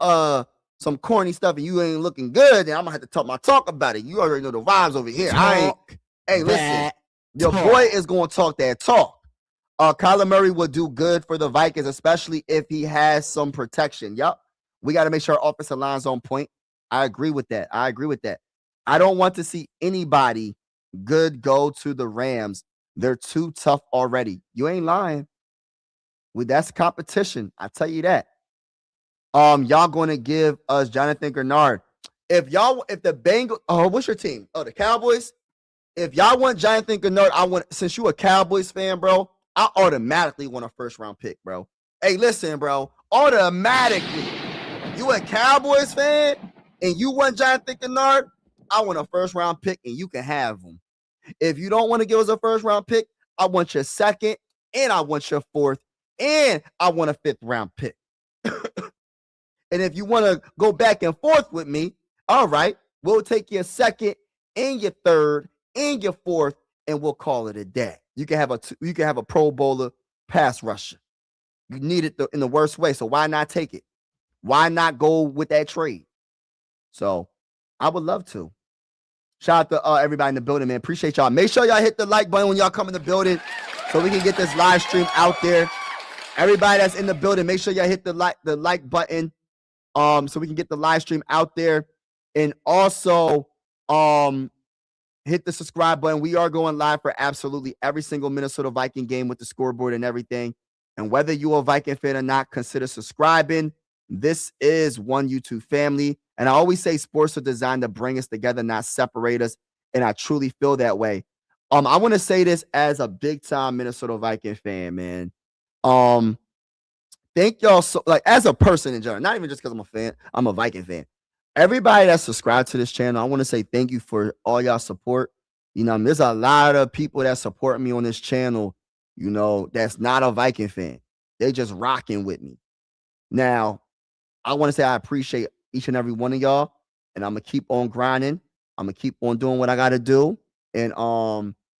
corny stuff and you ain't looking good, then I'm gonna have to talk my talk about it. You already know the vibes over here. Listen, your boy is gonna talk that talk. Kyler Murray will do good for the Vikings, especially if he has some protection. Yup. We got to make sure our offensive line's on point. I agree with that. I don't want to see anybody good go to the Rams. They're too tough already. You ain't lying. That's competition. I tell you that. Y'all going to give us Jonathan Grenard. If the Bengals, what's your team? Oh, the Cowboys. If y'all want Jonathan Grenard, since you a Cowboys fan, bro, I automatically want a first-round pick, bro. Hey, listen, bro. Automatically. You a Cowboys fan and you want Jonathan Grenard, I want a first-round pick and you can have him. If you don't want to give us a first-round pick, I want your second and I want your fourth and I want a fifth-round pick. And if you want to go back and forth with me, all right, we'll take your second and your third and your fourth and we'll call it a day. You can have a Pro Bowler pass rusher. You need it in the worst way, so why not take it? Why not go with that trade? So I would love to. Shout out to everybody in the building, man. Appreciate y'all. Make sure y'all hit the like button when y'all come in the building so we can get this live stream out there. Everybody that's in the building, make sure y'all hit the like button so we can get the live stream out there. And also hit the subscribe button. We are going live for absolutely every single Minnesota Viking game with the scoreboard and everything. And whether you're a Viking fan or not, consider subscribing. This is one YouTube family. And I always say sports are designed to bring us together, not separate us. And I truly feel that way. I want to say this as a big-time Minnesota Viking fan, man. Thank y'all as a person in general, not even just because I'm a fan, I'm a Viking fan. Everybody that's subscribed to this channel, I want to say thank you for all y'all support. There's a lot of people that support me on this channel, that's not a Viking fan. They just rocking with me. Now, I want to say I appreciate each and every one of y'all, and I'm going to keep on grinding. I'm going to keep on doing what I got to do. And,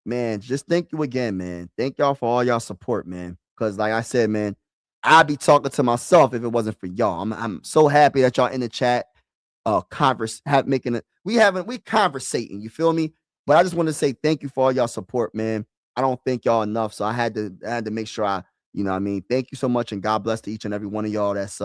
man, just thank you again, man. Thank y'all for all y'all support, man. Because like I said, man, I'd be talking to myself if it wasn't for y'all. I'm so happy that y'all in the chat. We conversating, you feel me? But I just want to say thank you for all y'all support, man. I don't thank y'all enough, so I had to make sure thank you so much, and God bless to each and every one of y'all that's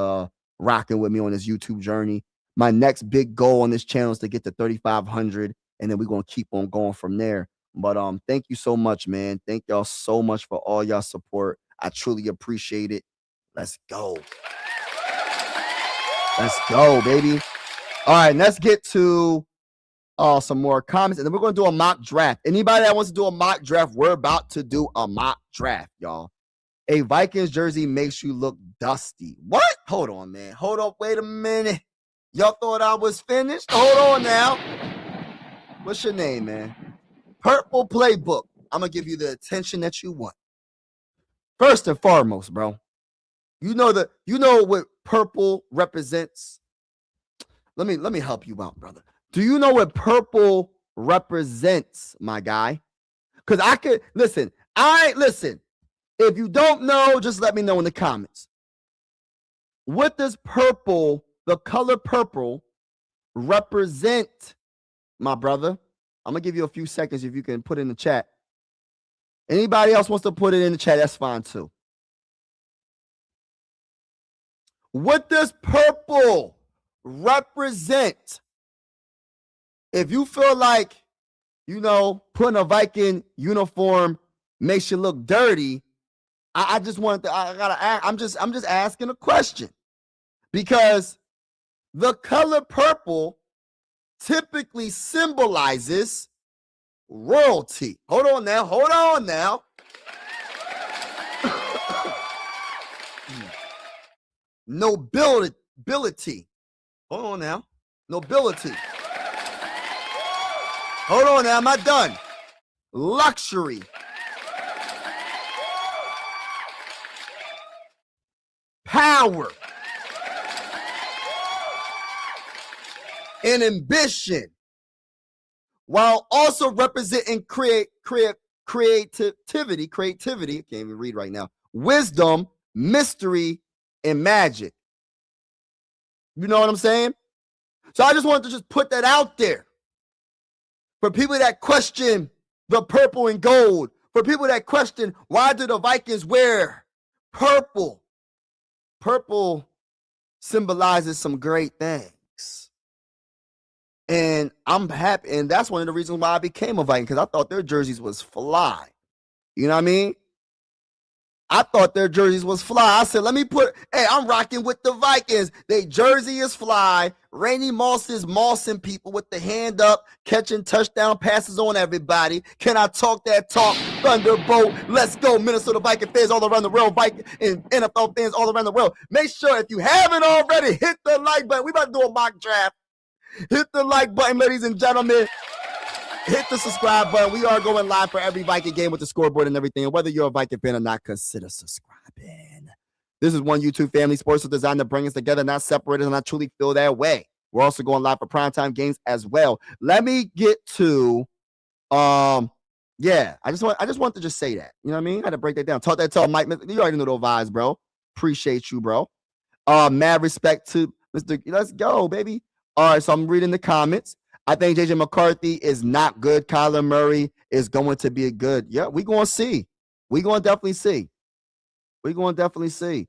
rocking with me on this YouTube journey. My next big goal on this channel is to get to 3,500, and then we're gonna keep on going from there. But thank you so much, man. Thank y'all so much for all y'all support. I truly appreciate it. Let's go. Let's go, baby. All right, let's get to some more comments, and then we're going to do a mock draft. Anybody that wants to do a mock draft, we're about to do a mock draft, y'all. A Vikings jersey makes you look dusty. What? Hold on, man. Hold up. Wait a minute. Y'all thought I was finished? Hold on now. What's your name, man? Purple Playbook. I'm going to give you the attention that you want. First and foremost, bro, you know what purple represents? Let me help you out, brother. Do you know what purple represents, my guy? Because listen. If you don't know, just let me know in the comments. What does the color purple, represent, my brother? I'm going to give you a few seconds if you can put it in the chat. Anybody else wants to put it in the chat, that's fine too. What does purple represent? If you feel like, putting a Viking uniform makes you look dirty, I just wanted to, I gotta ask, I'm just asking a question because the color purple typically symbolizes royalty. Hold on now. Nobility. Hold on now. Nobility. Hold on now, I'm not done. Luxury. Power. And ambition. While also representing creativity. I can't even read right now. Wisdom, mystery, and magic. You know what I'm saying? So I just wanted to just put that out there. For people that question the purple and gold, for people that question why do the Vikings wear purple? Purple symbolizes some great things. And I'm happy, and that's one of the reasons why I became a Viking, because I thought their jerseys was fly. You know what I mean? I thought their jerseys was fly. I said, hey, I'm rocking with the Vikings. Their jersey is fly. Randy Moss is mossing people with the hand up, catching touchdown passes on everybody. Can I talk that talk? Thunderbolt, let's go. Minnesota Viking fans all around the world, Viking and NFL fans all around the world. Make sure if you haven't already, hit the like button. We about to do a mock draft. Hit the like button, ladies and gentlemen. Hit the subscribe button. We are going live for every Viking game with the scoreboard and everything. And whether you're a Viking fan or not, consider subscribing. This is one YouTube family. Sports is designed to bring us together, not separate us, and I truly feel that way. We're also going live for primetime games as well. Let me get to, yeah, I just want to just say that. You know what I mean? I had to break that down. Talk that talk, Mike. You already know those vibes, bro. Appreciate you, bro. Mad respect to Mr. Let's go, baby. All right, so I'm reading the comments. I think JJ McCarthy is not good. Kyler Murray is going to be good. Yeah, we're going to see. We're going to definitely see. We're going to definitely see.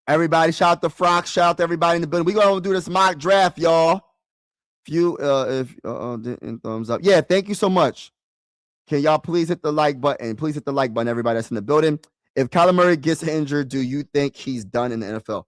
Everybody, shout out to Frock. Shout out to everybody in the building. We're going to do this mock draft, y'all. Thumbs up. Yeah, thank you so much. Can y'all please hit the like button? Please hit the like button, everybody that's in the building. If Kyler Murray gets injured, do you think he's done in the NFL?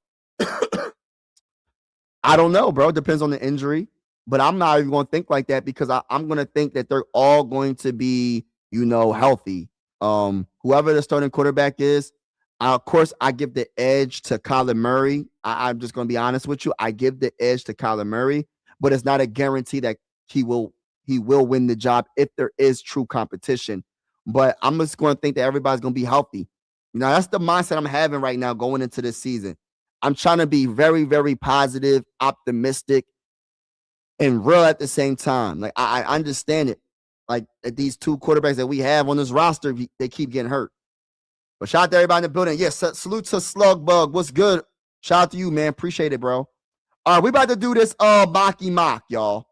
I don't know, bro. It depends on the injury. But I'm not even going to think like that because I'm going to think that they're all going to be, healthy. Whoever the starting quarterback is, of course, I give the edge to Kyler Murray. I'm just going to be honest with you. I give the edge to Kyler Murray, but it's not a guarantee that he will win the job if there is true competition. But I'm just going to think that everybody's going to be healthy. That's the mindset I'm having right now going into this season. I'm trying to be very, very positive, optimistic, and real at the same time. Like, I understand it. Like, these two quarterbacks that we have on this roster, they keep getting hurt. But shout out to everybody in the building. Yes, salute to Slugbug. What's good? Shout out to you, man. Appreciate it, bro. All right, we about to do this mock, y'all.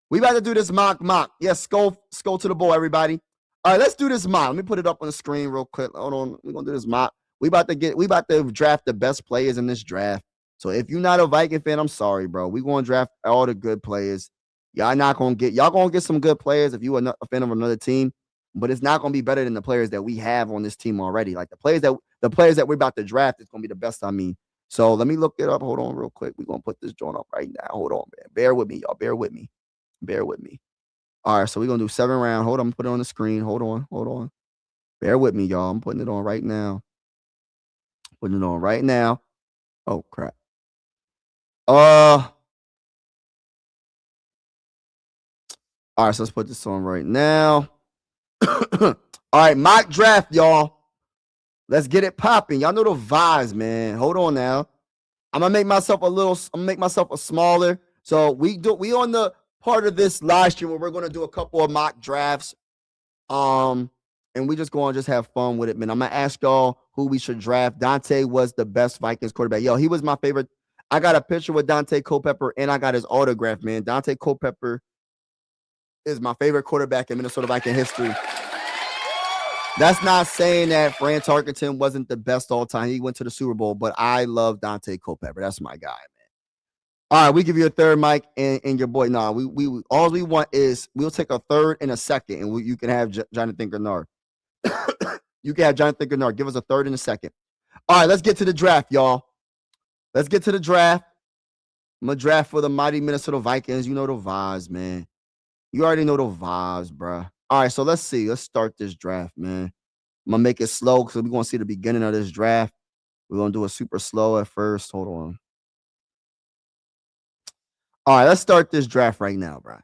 We about to do this mock. Yes, skull to the ball, everybody. All right, let's do this mock. Let me put it up on the screen real quick. Hold on. We're going to do this mock. We about to draft the best players in this draft. So if you're not a Viking fan, I'm sorry, bro. We're going to draft all the good players. Y'all going to get some good players if you are a fan of another team, but it's not going to be better than the players that we have on this team already. Like the players that we're about to draft is going to be the best. So let me look it up. Hold on real quick. We're going to put this joint up right now. Hold on, man. Bear with me, y'all. Bear with me. All right, so we're going to do 7 rounds. Hold on. I'm put it on the screen. Hold on. Bear with me, y'all. I'm putting it on right now. Oh, crap. All right, so let's put this on right now. All right, mock draft, y'all. Let's get it popping. Y'all know the vibes, man. Hold on now. I'm gonna make myself a smaller. So we on the part of this live stream where we're gonna do a couple of mock drafts. And we just going to just have fun with it, man. I'm going to ask y'all who we should draft. Dante was the best Vikings quarterback. Yo, he was my favorite. I got a picture with Dante Culpepper, and I got his autograph, man. Dante Culpepper is my favorite quarterback in Minnesota Viking history. That's not saying that Fran Tarkenton wasn't the best all time. He went to the Super Bowl, but I love Dante Culpepper. That's my guy, man. All right, we give you a third, Mike, and your boy. Nah, we all we want is we'll take a third and a second, and you can have Jonathan Grenard. You can have Jonathan Gennard. Give us a third and a second. All right, let's get to the draft, y'all. Let's get to the draft. I'm going to draft for the mighty Minnesota Vikings. You know the vibes, man. You already know the vibes, bro. All right, so let's see. Let's start this draft, man. I'm going to make it slow because we're going to see the beginning of this draft. We're going to do it super slow at first. Hold on. All right, let's start this draft right now, bro.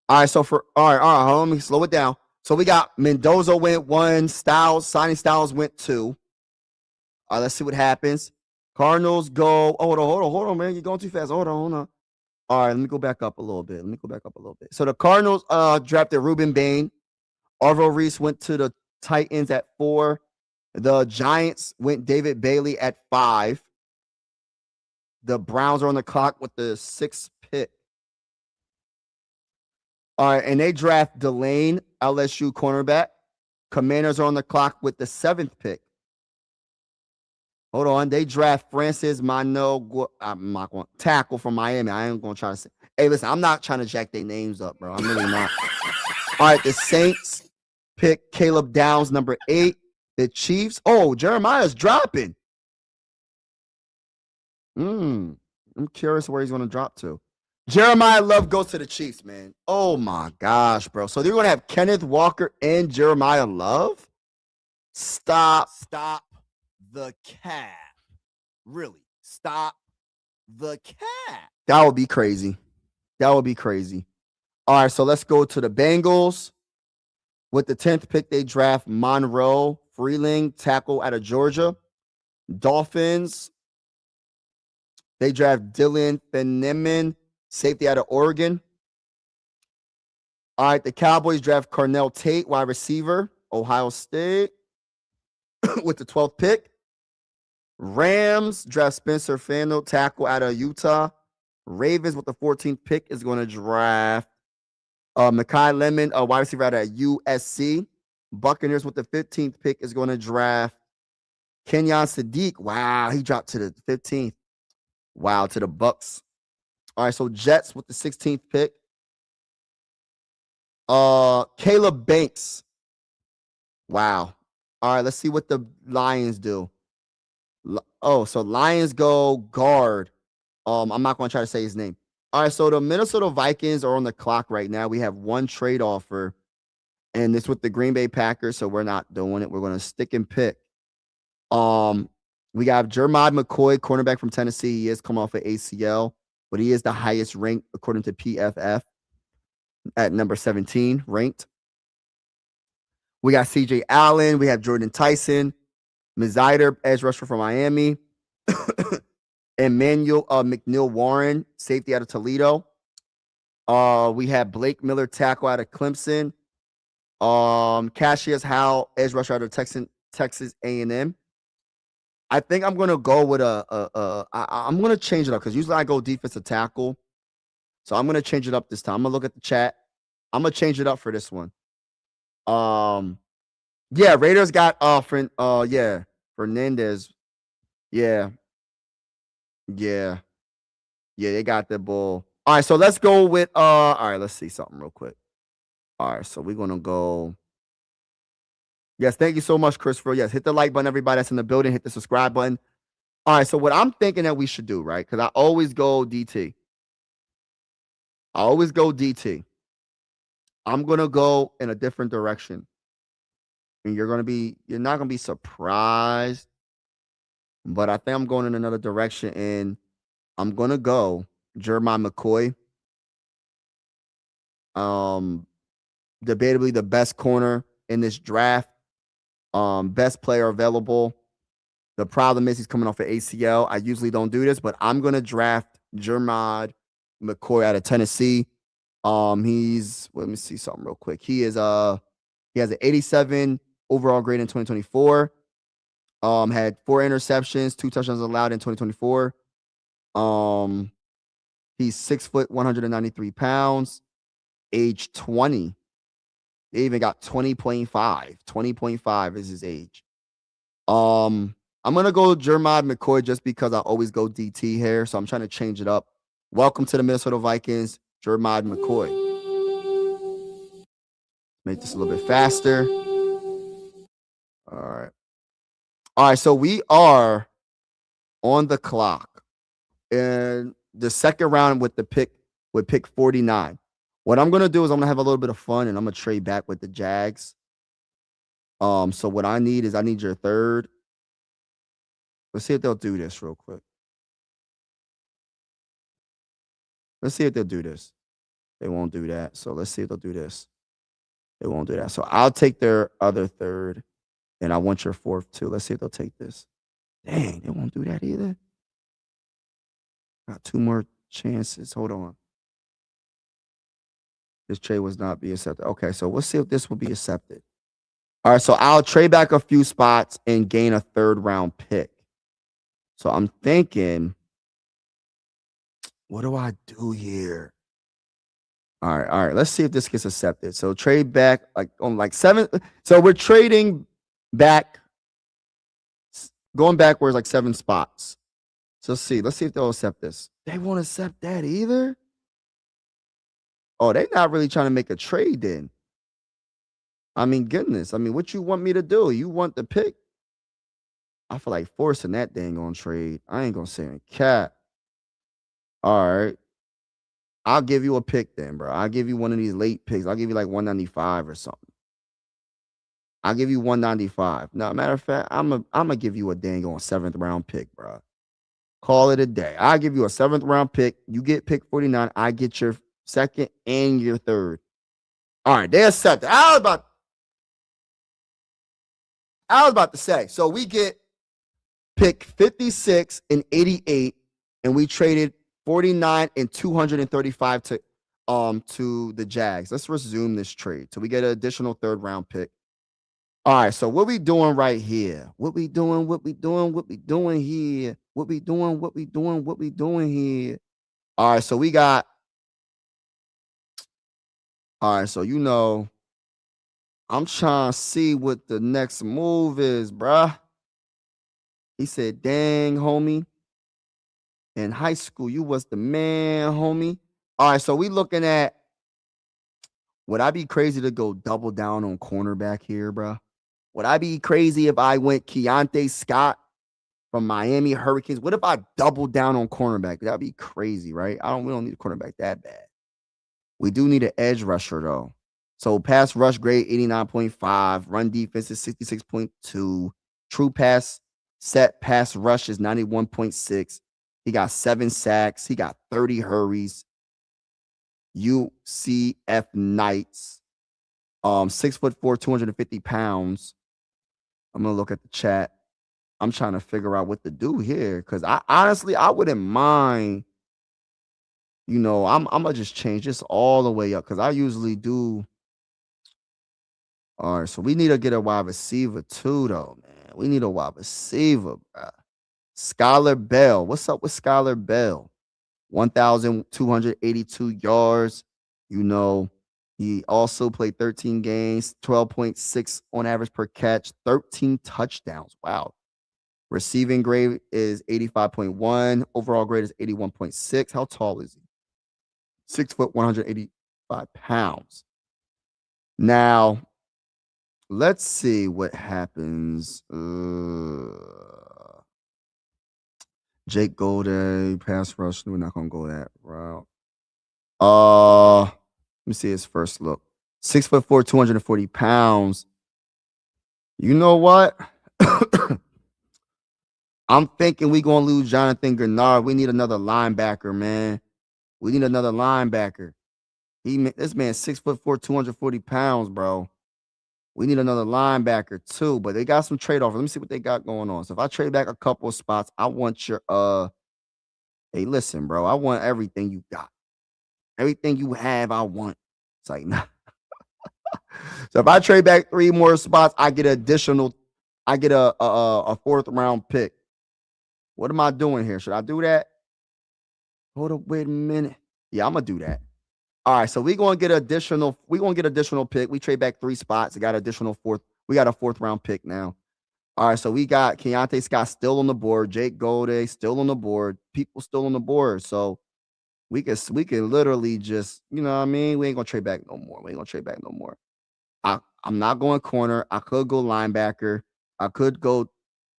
All right, so all right, let me slow it down. So we got Mendoza went 1, signing Styles went 2. All right, let's see what happens. Cardinals go. Oh, hold on, man. You're going too fast. Hold on. All right, let me go back up a little bit. So the Cardinals drafted Ruben Bain. Arvo Reese went to the Titans at 4. The Giants went David Bailey at 5. The Browns are on the clock with the 6th pick. All right, and they draft Delane, LSU cornerback. Commanders are on the clock with the 7th pick. Hold on. They draft Francis Mano, tackle from Miami. I ain't going to try to say. Hey, listen, I'm not trying to jack their names up, bro. I'm really not. All right, the Saints pick Caleb Downs, number 8. The Chiefs. Oh, Jeremiah's dropping. I'm curious where he's going to drop to. Jeremiah Love goes to the Chiefs, man. Oh, my gosh, bro. So they're going to have Kenneth Walker and Jeremiah Love? Stop the cap. Really, stop the cap. That would be crazy. All right, so let's go to the Bengals. With the 10th pick, they draft Monroe Freeling, tackle out of Georgia. Dolphins, they draft Dylan Feneman, safety out of Oregon. All right, the Cowboys draft Cornell Tate, wide receiver, Ohio State, with the 12th pick. Rams draft Spencer Fandle, tackle out of Utah. Ravens with the 14th pick is going to draft Mekhi Lemon, a wide receiver out of USC. Buccaneers with the 15th pick is going to draft Kenyon Sadiq. Wow, he dropped to the 15th. Wow, to the Bucks. All right, so Jets with the 16th pick. Caleb Banks. Wow. All right, let's see what the Lions do. Oh, so Lions go guard. I'm not going to try to say his name. All right, so the Minnesota Vikings are on the clock right now. We have one trade offer, and it's with the Green Bay Packers, so we're not doing it. We're going to stick and pick. We got Jermod McCoy, cornerback from Tennessee. He is coming off of ACL, but he is the highest ranked according to PFF at number 17 ranked. We got CJ Allen. We have Jordan Tyson, Mizider, edge rusher from Miami. Emmanuel McNeil Warren, safety out of Toledo. We have Blake Miller, tackle out of Clemson. Cassius Howell, edge rusher out of Texas A&M. I think I'm gonna go with I'm gonna change it up because usually I go defensive tackle. So I'm gonna change it up this time. I'm gonna look at the chat. I'm gonna change it up for this one. Yeah, Raiders got Fernandez. Yeah, they got the ball. All right, so let's go with all right, let's see something real quick. All right, so we're gonna go. Yes, thank you so much, Christopher. Yes, hit the like button, everybody that's in the building. Hit the subscribe button. All right, so what I'm thinking that we should do, right? Because I always go DT. I'm gonna go in a different direction. And you're not gonna be surprised. But I think I'm going in another direction, and I'm gonna go Jeremiah McCoy. Debatably the best corner in this draft. Best player available. The problem is he's coming off of ACL. I usually don't do this, but I'm gonna draft Jermod McCoy out of Tennessee. Let me see something real quick. He has an 87 overall grade in 2024. Had 4 interceptions, 2 touchdowns allowed in 2024. He's 6 foot, 193 pounds, age 20. They even got 20.5. 20.5 is his age. I'm gonna go Jermod McCoy just because I always go DT here, so I'm trying to change it up. Welcome to the Minnesota Vikings, Jermod McCoy. Make this a little bit faster. All right. All right. So we are on the clock in the second round with pick 49. What I'm gonna do is I'm gonna have a little bit of fun and I'm gonna trade back with the Jags. So what I need your third. Let's see if they'll do this real quick. Let's see if they'll do this. They won't do that. So let's see if they'll do this. They won't do that. So I'll take their other third, and I want your fourth too. Let's see if they'll take this. Dang, they won't do that either. Got two more chances. Hold on. This trade was not be accepted. Okay, so we'll see if this will be accepted. All right, so I'll trade back a few spots and gain a third round pick. So I'm thinking, what do I do here? All right. Let's see if this gets accepted. So trade back on 7. So we're trading back, going backwards 7 spots. So let's see if they'll accept this. They won't accept that either. Oh, they're not really trying to make a trade then. I mean, goodness. I mean, what you want me to do? You want the pick? I feel like forcing that dang on trade. I ain't gonna say a cat. All right. I'll give you a pick then, bro. I'll give you one of these late picks. I'll give you 195 or something. I'll give you 195. Now, matter of fact, I'm gonna give you a dang on 7th round pick, bro. Call it a day. I'll give you a 7th round pick. You get pick 49. I get your second and your third. All right, they accept it. I was about to say. So we get pick 56 and 88, and we traded 49 and 235 to the Jags. Let's resume this trade. So we get an additional 3rd round pick. All right, so what we doing right here? What we doing here? What we doing here? All right, so we got. All right, so I'm trying to see what the next move is, bruh. He said, dang, homie. In high school, you was the man, homie. All right, so we looking at, would I be crazy to go double down on cornerback here, bruh? Would I be crazy if I went Keontae Scott from Miami Hurricanes? What if I doubled down on cornerback? That'd be crazy, right? We don't need a cornerback that bad. We do need an edge rusher, though. So pass rush grade 89.5, run defense is 66.2, true pass set pass rush is 91.6. He got 7 sacks, he got 30 hurries. UCF Knights, 6'4", 250 pounds. I'm gonna look at the chat. I'm trying to figure out what to do here because I honestly wouldn't mind. I'm gonna just change this all the way up because I usually do. All right, so we need to get a wide receiver too, though, man. We need a wide receiver, bro. Skylar Bell. What's up with Skylar Bell? 1,282 yards. He also played 13 games, 12.6 on average per catch, 13 touchdowns. Wow. Receiving grade is 85.1. Overall grade is 81.6. How tall is he? 6 foot, 185 pounds. Now, let's see what happens. Jake Golday, pass rush. We're not gonna go that route. Let me see his first look. 6'4", 240 pounds. You know what? I'm thinking we gonna lose Jonathan Grenard. We need another linebacker, man. We need another linebacker. This man's 6'4", 240 pounds, bro. We need another linebacker too, but they got some trade-offs. Let me see what they got going on. So if I trade back a couple of spots, I want your hey, listen, bro. I want everything you got. Everything you have, I want. It's like, nah. So if I trade back 3 more spots, I get a 4th round pick. What am I doing here? Should I do that? Hold up, wait a minute. Yeah, I'm gonna do that. All right, so we're gonna get additional pick. We trade back 3 spots. We got a 4th round pick now. All right, so we got Keontae Scott still on the board, Jake Golday still on the board, people still on the board. So we can literally just, you know what I mean? We ain't gonna trade back no more. I'm not going corner. I could go linebacker. I could go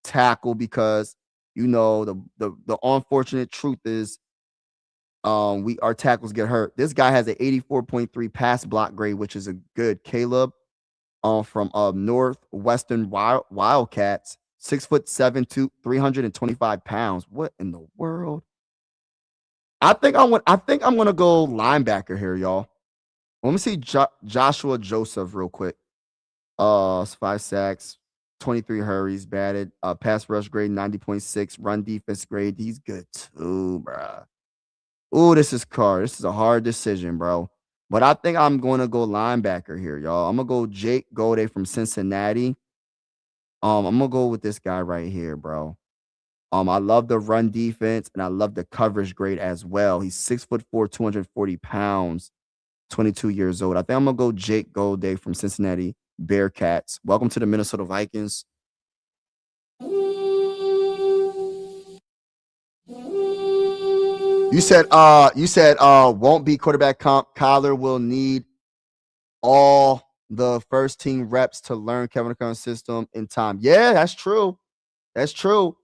tackle because the unfortunate truth is our tackles get hurt. This guy has an 84.3 pass block grade, which is a good. Caleb from Northwestern Wildcats, 6'7", 325 pounds. What in the world? I think I'm gonna go linebacker here, y'all. Let me see Joshua Joseph real quick. 5 sacks, 23 hurries, batted, pass rush grade 90.6, run defense grade. He's good too, bro. Ooh, this is a hard decision, bro. But I think I'm going to go linebacker here, y'all. I'm going to go Jake Golday from Cincinnati. I'm going to go with this guy right here, bro. I love the run defense and I love the coverage grade as well. He's 6'4", 240 pounds, 22 years old. I think I'm going to go Jake Golday from Cincinnati Bearcats. Welcome to the Minnesota Vikings. You said won't be quarterback comp. Kyler will need all the first team reps to learn Kevin O'Connor's system in time. Yeah, that's true. That's true.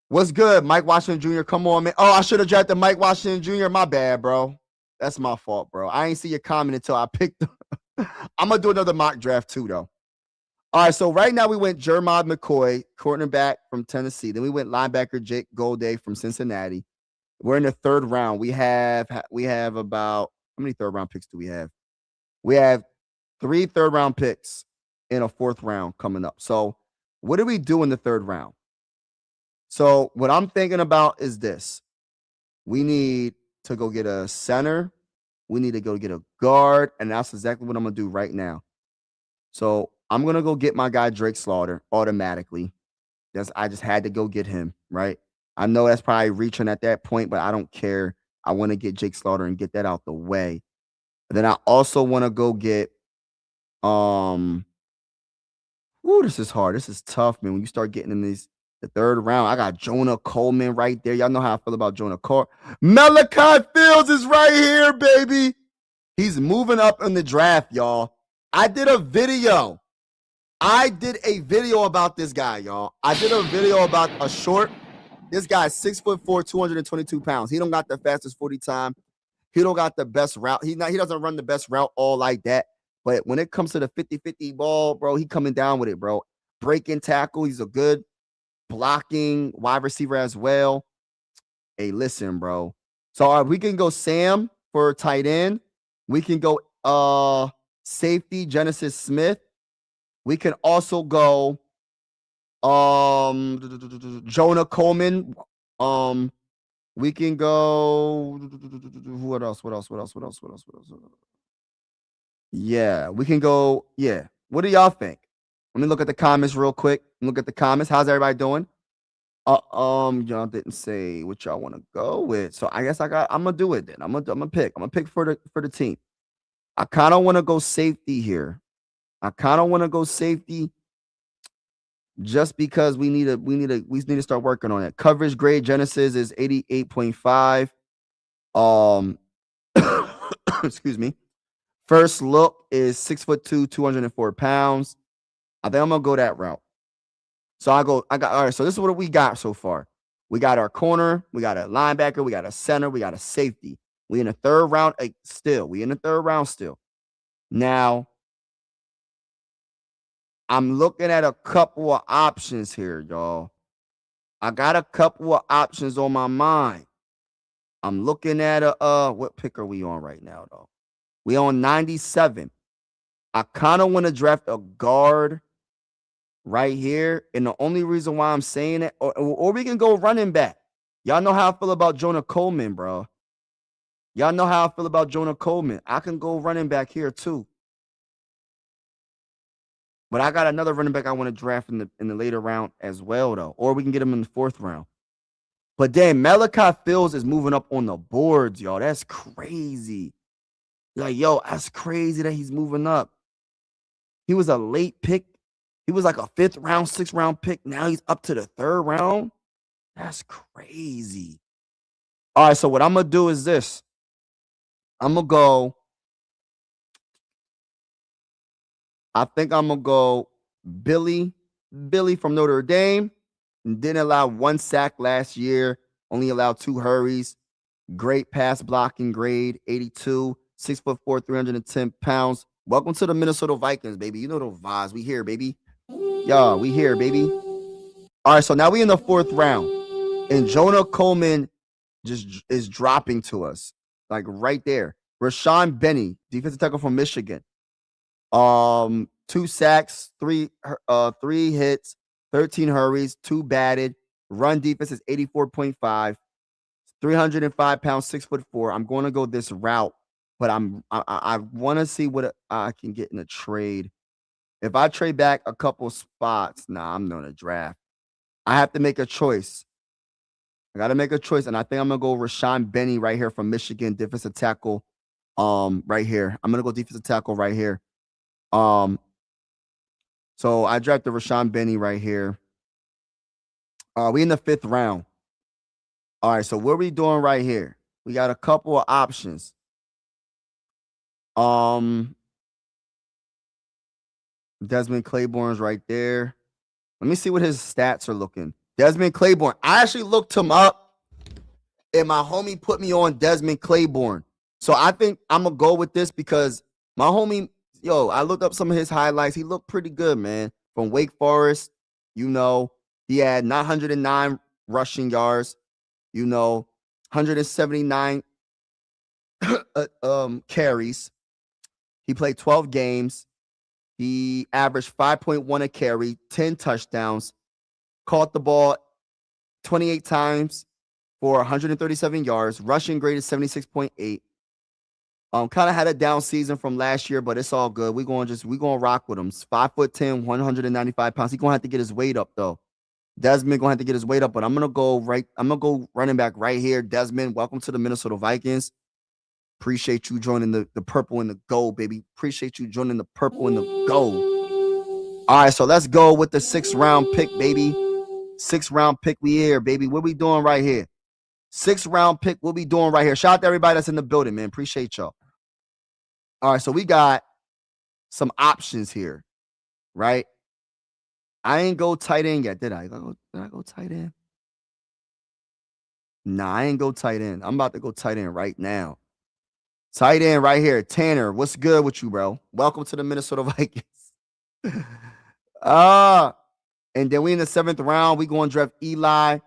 What's good, Mike Washington Jr.? Come on, man. Oh, I should have drafted Mike Washington Jr. My bad, bro. That's my fault, bro. I ain't see your comment until I picked. I'm gonna do another mock draft too, though. All right, so right now we went Jermod McCoy, cornerback from Tennessee. Then we went linebacker Jake Golday from Cincinnati. We're in the third round. We have about how many third round picks do we have? We have 3 third round picks in a fourth round coming up. So what do we do in the third round? So what I'm thinking about is this. We need to go get a center. We need to go get a guard. And that's exactly what I'm going to do right now. So I'm going to go get my guy Drake Slaughter automatically. I just had to go get him, right? I know that's probably reaching at that point, but I don't care. I want to get Jake Slaughter and get that out the way. And then I also want to go get this is hard. This is tough, man. When you start getting in the third round, I got Jonah Coleman right there. Y'all know how I feel about Jonah Coleman. Malachi Fields is right here, baby. He's moving up in the draft, y'all. I did a video about this guy, y'all. I did a video about a short. This guy's 6'4", 222 pounds. He don't got the fastest 40 time. He don't got the best route. He doesn't run the best route all like that. But when it comes to the 50-50 ball, bro, he coming down with it, bro. Breaking tackle. He's a good blocking wide receiver as well. Hey, listen, bro. So we can go Sam for tight end. We can go safety Genesis Smith. We can also go Jonah Coleman. We can go what else? Yeah, we can go. Yeah. What do y'all think? Let me look at the comments real quick. Look at the comments. How's everybody doing? Y'all didn't say what y'all want to go with. So I guess I'm gonna do it then. I'm gonna pick. I'm gonna pick for the team. I kind of want to go safety here. Just because we need to start working on it. Coverage grade Genesis is 88.5. Excuse me. First look is 6'2", 204 pounds. I think I'm gonna go that route. So all right. So this is what we got so far. We got our corner, we got a linebacker, we got a center, we got a safety. We in the third round still. Now, I'm looking at a couple of options here, y'all. I got a couple of options on my mind. I'm looking at what pick are we on right now, though? We on 97. I kind of want to draft a guard right here. And the only reason why I'm saying it, or we can go running back. Y'all know how I feel about Jonah Coleman, bro. I can go running back here too. But I got another running back I want to draft in the later round as well, though. Or we can get him in the fourth round. But damn, Malachi Fields is moving up on the boards, y'all. That's crazy. Like, yo, that's crazy that he's moving up. He was a late pick. He was like a 5th round, 6th round pick. Now he's up to the 3rd round. That's crazy. All right, so what I'm going to do is this. I'm going to go. I think I'm going to go Billy Billy from Notre Dame. Didn't allow 1 sack last year. Only allowed 2 hurries. Great pass blocking grade, 82, 6'4", 310 pounds. Welcome to the Minnesota Vikings, baby. You know the vibes. We here, baby. Yeah, we here, baby. All right, so now we in the 4th round. And Jonah Coleman just is dropping to us. Like right there. Rashawn Benny, defensive tackle from Michigan. 2 sacks, 3 hits, 13 hurries, 2 batted. Run defense is 84.5. 305 pounds, 6'4". I'm going to go this route, but I want to see what I can get in a trade. If I trade back a couple spots, I'm going to draft. I have to make a choice. I got to make a choice, and I think I'm going to go Rashawn Benny right here from Michigan, defensive tackle. Right here. I'm going to go defensive tackle right here. So I drafted Rashawn Benny right here. We in the 5th round. All right, so what are we doing right here? We got a couple of options. Desmond Claiborne's right there. Let me see what his stats are looking. Desmond Claiborne. I actually looked him up, and my homie put me on Desmond Claiborne. So I think I'm going to go with this because my homie, I looked up some of his highlights. He looked pretty good, man. From Wake Forest, he had 909 rushing yards, 179 carries. He played 12 games. He averaged 5.1 a carry, 10 touchdowns, caught the ball 28 times for 137 yards. Rushing grade is 76.8. Kind of had a down season from last year, but it's all good. We're gonna rock with him. 5'10", 195 pounds. He's gonna have to get his weight up though. Desmond gonna have to get his weight up, but I'm gonna go running back right here. Desmond, welcome to the Minnesota Vikings. Appreciate you joining the purple and the gold, baby. Appreciate you joining the purple and the gold. All right, so let's go with the 6th round pick, baby. 6th round pick, we here, baby. What we doing right here? 6th round pick, what we doing right here? Shout out to everybody that's in the building, man. Appreciate y'all. All right, so we got some options here, right? I ain't go tight end yet, did I? Did I go tight end? Nah, I ain't go tight end. I'm about to go tight end right now. Tight end right here. Tanner, what's good with you, bro? Welcome to the Minnesota Vikings. And then we in the 7th round. We going to draft Eli.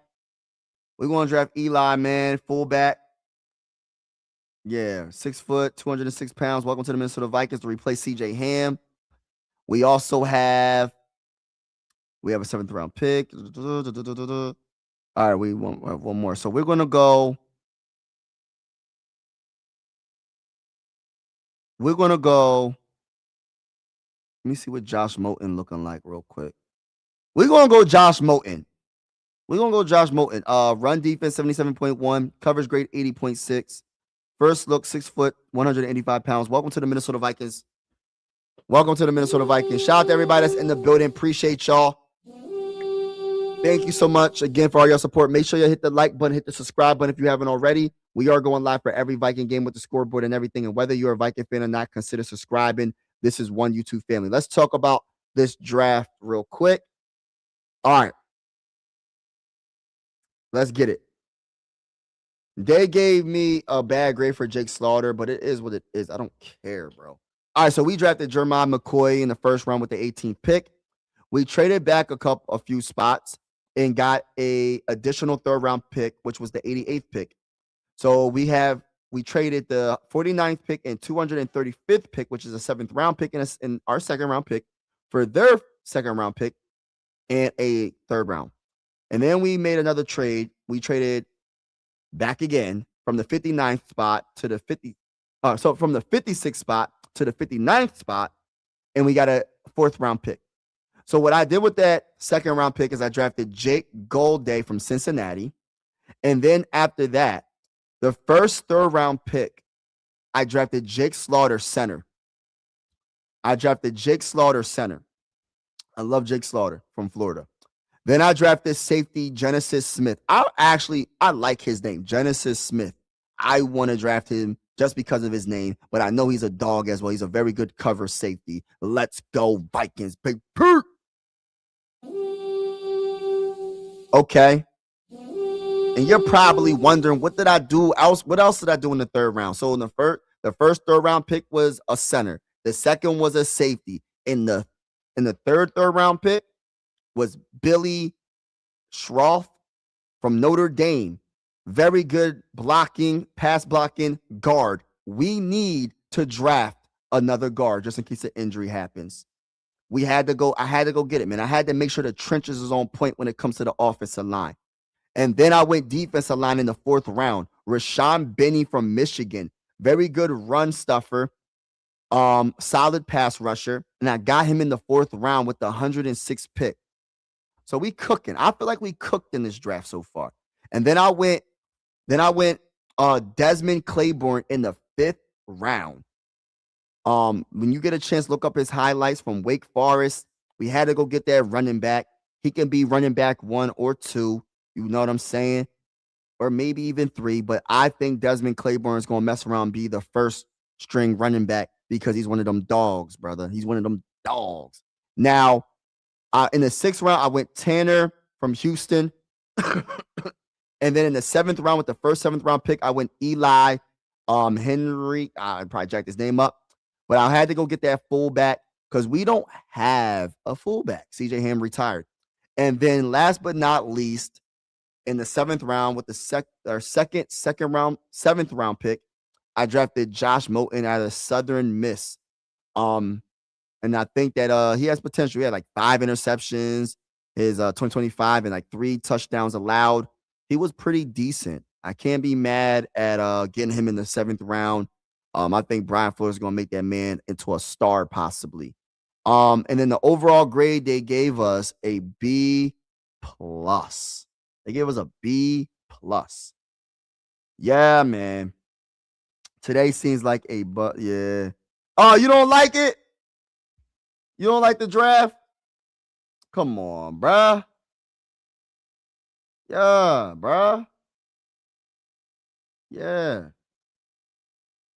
We're going to draft Eli, man. Fullback. Yeah, 6 foot, 206 pounds. Welcome to the Minnesota Vikings to replace CJ Ham. We also have a 7th round pick. All right, we want one more. So we're going to go. Let me see what Josh Moten looking like real quick. We're going to go Josh Moten. Run defense, 77.1. Coverage grade, 80.6. First look, 6 foot, 185 pounds. Welcome to the Minnesota Vikings. Shout out to everybody that's in the building. Appreciate y'all. Thank you so much again for all your support. Make sure you hit the like button, hit the subscribe button if you haven't already. We are going live for every Viking game with the scoreboard and everything. And whether you're a Viking fan or not, consider subscribing. This is one YouTube family. Let's talk about this draft real quick. All right. Let's get it. They gave me a bad grade for Jake Slaughter, but it is what it is. I don't care, bro. All right, so we drafted Jeremiah McCoy in the 1st round with the 18th pick. We traded back a few spots and got a additional 3rd round pick, which was the 88th pick. So we traded the 49th pick and 235th pick, which is a 7th round pick, and our 2nd round pick for their 2nd round pick and a 3rd round. And then we made another trade. We traded back again from the 59th spot to the 50. So from the 56th spot to the 59th spot, and we got a 4th round pick. So what I did with that 2nd round pick is I drafted Jake Golday from Cincinnati. And then after that, the first 3rd round pick, I drafted Jake Slaughter, center. I love Jake Slaughter from Florida. Then I drafted safety Genesis Smith. I like his name, Genesis Smith. I want to draft him just because of his name, but I know he's a dog as well. He's a very good cover safety. Let's go Vikings, big Pert. Okay. And you're probably wondering, what did I do else? What else did I do in the third round? So in the first third round pick was a center. The second was a safety. In the third round pick was Billy Schroff from Notre Dame. Very good blocking, pass blocking guard. We need to draft another guard just in case an injury happens. I had to go get it, man. I had to make sure the trenches is on point when it comes to the offensive line. And then I went defensive line in the fourth round. Rashawn Benny from Michigan. Very good run stuffer. Solid pass rusher. And I got him in the fourth round with the 106th pick. So we cooking. I feel like we cooked in this draft so far. And then I went Desmond Claiborne in the fifth round. When you get a chance, look up his highlights from Wake Forest. We had to go get that running back. He can be running back 1 or 2. You know what I'm saying? Or maybe even 3. But I think Desmond Claiborne is going to mess around and be the first string running back because he's one of them dogs, brother. He's one of them dogs. Now, in the 6th round, I went Tanner from Houston. And then in the 7th round, with the first 7th round pick, I went Eli Henry. I probably jacked his name up. But I had to go get that fullback because we don't have a fullback. CJ Ham retired. And then last but not least, in the 7th round with the 7th round pick, I drafted Josh Moten out of Southern Miss. And I think that he has potential. He had like 5 interceptions, his 2025, and like 3 touchdowns allowed. He was pretty decent. I can't be mad at getting him in the 7th round. I think Brian Flores is going to make that man into a star possibly. And then the overall grade, they gave us a B+. They gave us a B+. Yeah, man. Today seems like a yeah. Oh, you don't like it? You don't like the draft? Come on, bruh. Yeah, bruh. Yeah.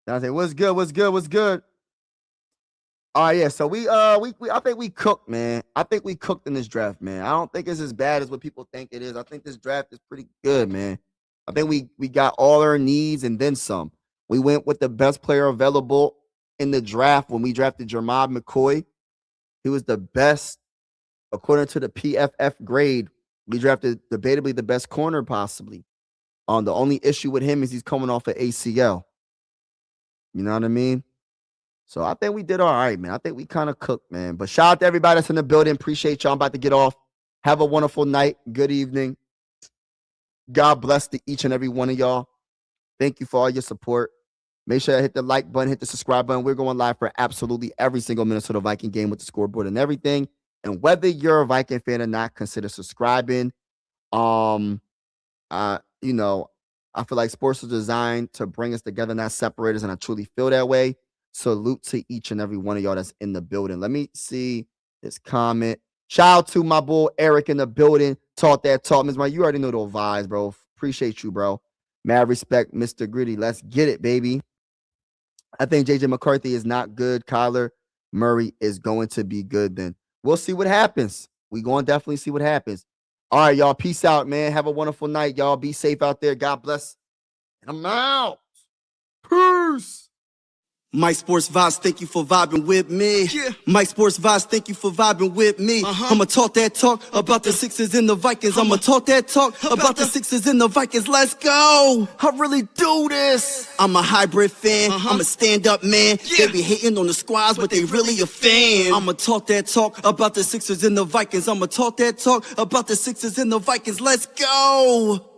I say, what's good? What's good? What's good? All right, yeah. So we I think we cooked, man. I think we cooked in this draft, man. I don't think it's as bad as what people think it is. I think this draft is pretty good, man. I think we got all our needs and then some. We went with the best player available in the draft when we drafted Jermod McCoy. He was the best, according to the PFF grade. We drafted debatably the best corner possibly. The only issue with him is he's coming off an ACL. You know what I mean? So I think we did all right, man. I think we kind of cooked, man. But shout out to everybody that's in the building. Appreciate y'all. I'm about to get off. Have a wonderful night. Good evening. God bless to each and every one of y'all. Thank you for all your support. Make sure to hit the like button, hit the subscribe button. We're going live for absolutely every single Minnesota Viking game with the scoreboard and everything. And whether you're a Viking fan or not, consider subscribing. You know, I feel like sports are designed to bring us together, not separate us, and I truly feel that way. Salute to each and every one of y'all that's in the building. Let me see this comment. Shout out to my boy Eric in the building. Talk that talk. Ms. Mike, you already know those vibes, bro. Appreciate you, bro. Mad respect, Mr. Gritty. Let's get it, baby. I think JJ McCarthy is not good. Kyler Murray is going to be good then. We'll see what happens. We're going to definitely see what happens. All right, y'all. Peace out, man. Have a wonderful night, y'all. Be safe out there. God bless. And I'm out. Peace. Mike Sports Vibes, thank you for vibing with me. Yeah. Mike Sports Vibes, thank you for vibing with me. I'ma talk that talk about the Sixers and the Vikings. I'ma talk that talk about the Sixers and the Vikings. Let's go. I really do this. I'm a hybrid fan. I'm a stand-up man. Yeah. They be hating on the squads, but they really a fan. I'ma talk that talk about the Sixers and the Vikings. I'ma talk that talk about the Sixers and the Vikings. Let's go.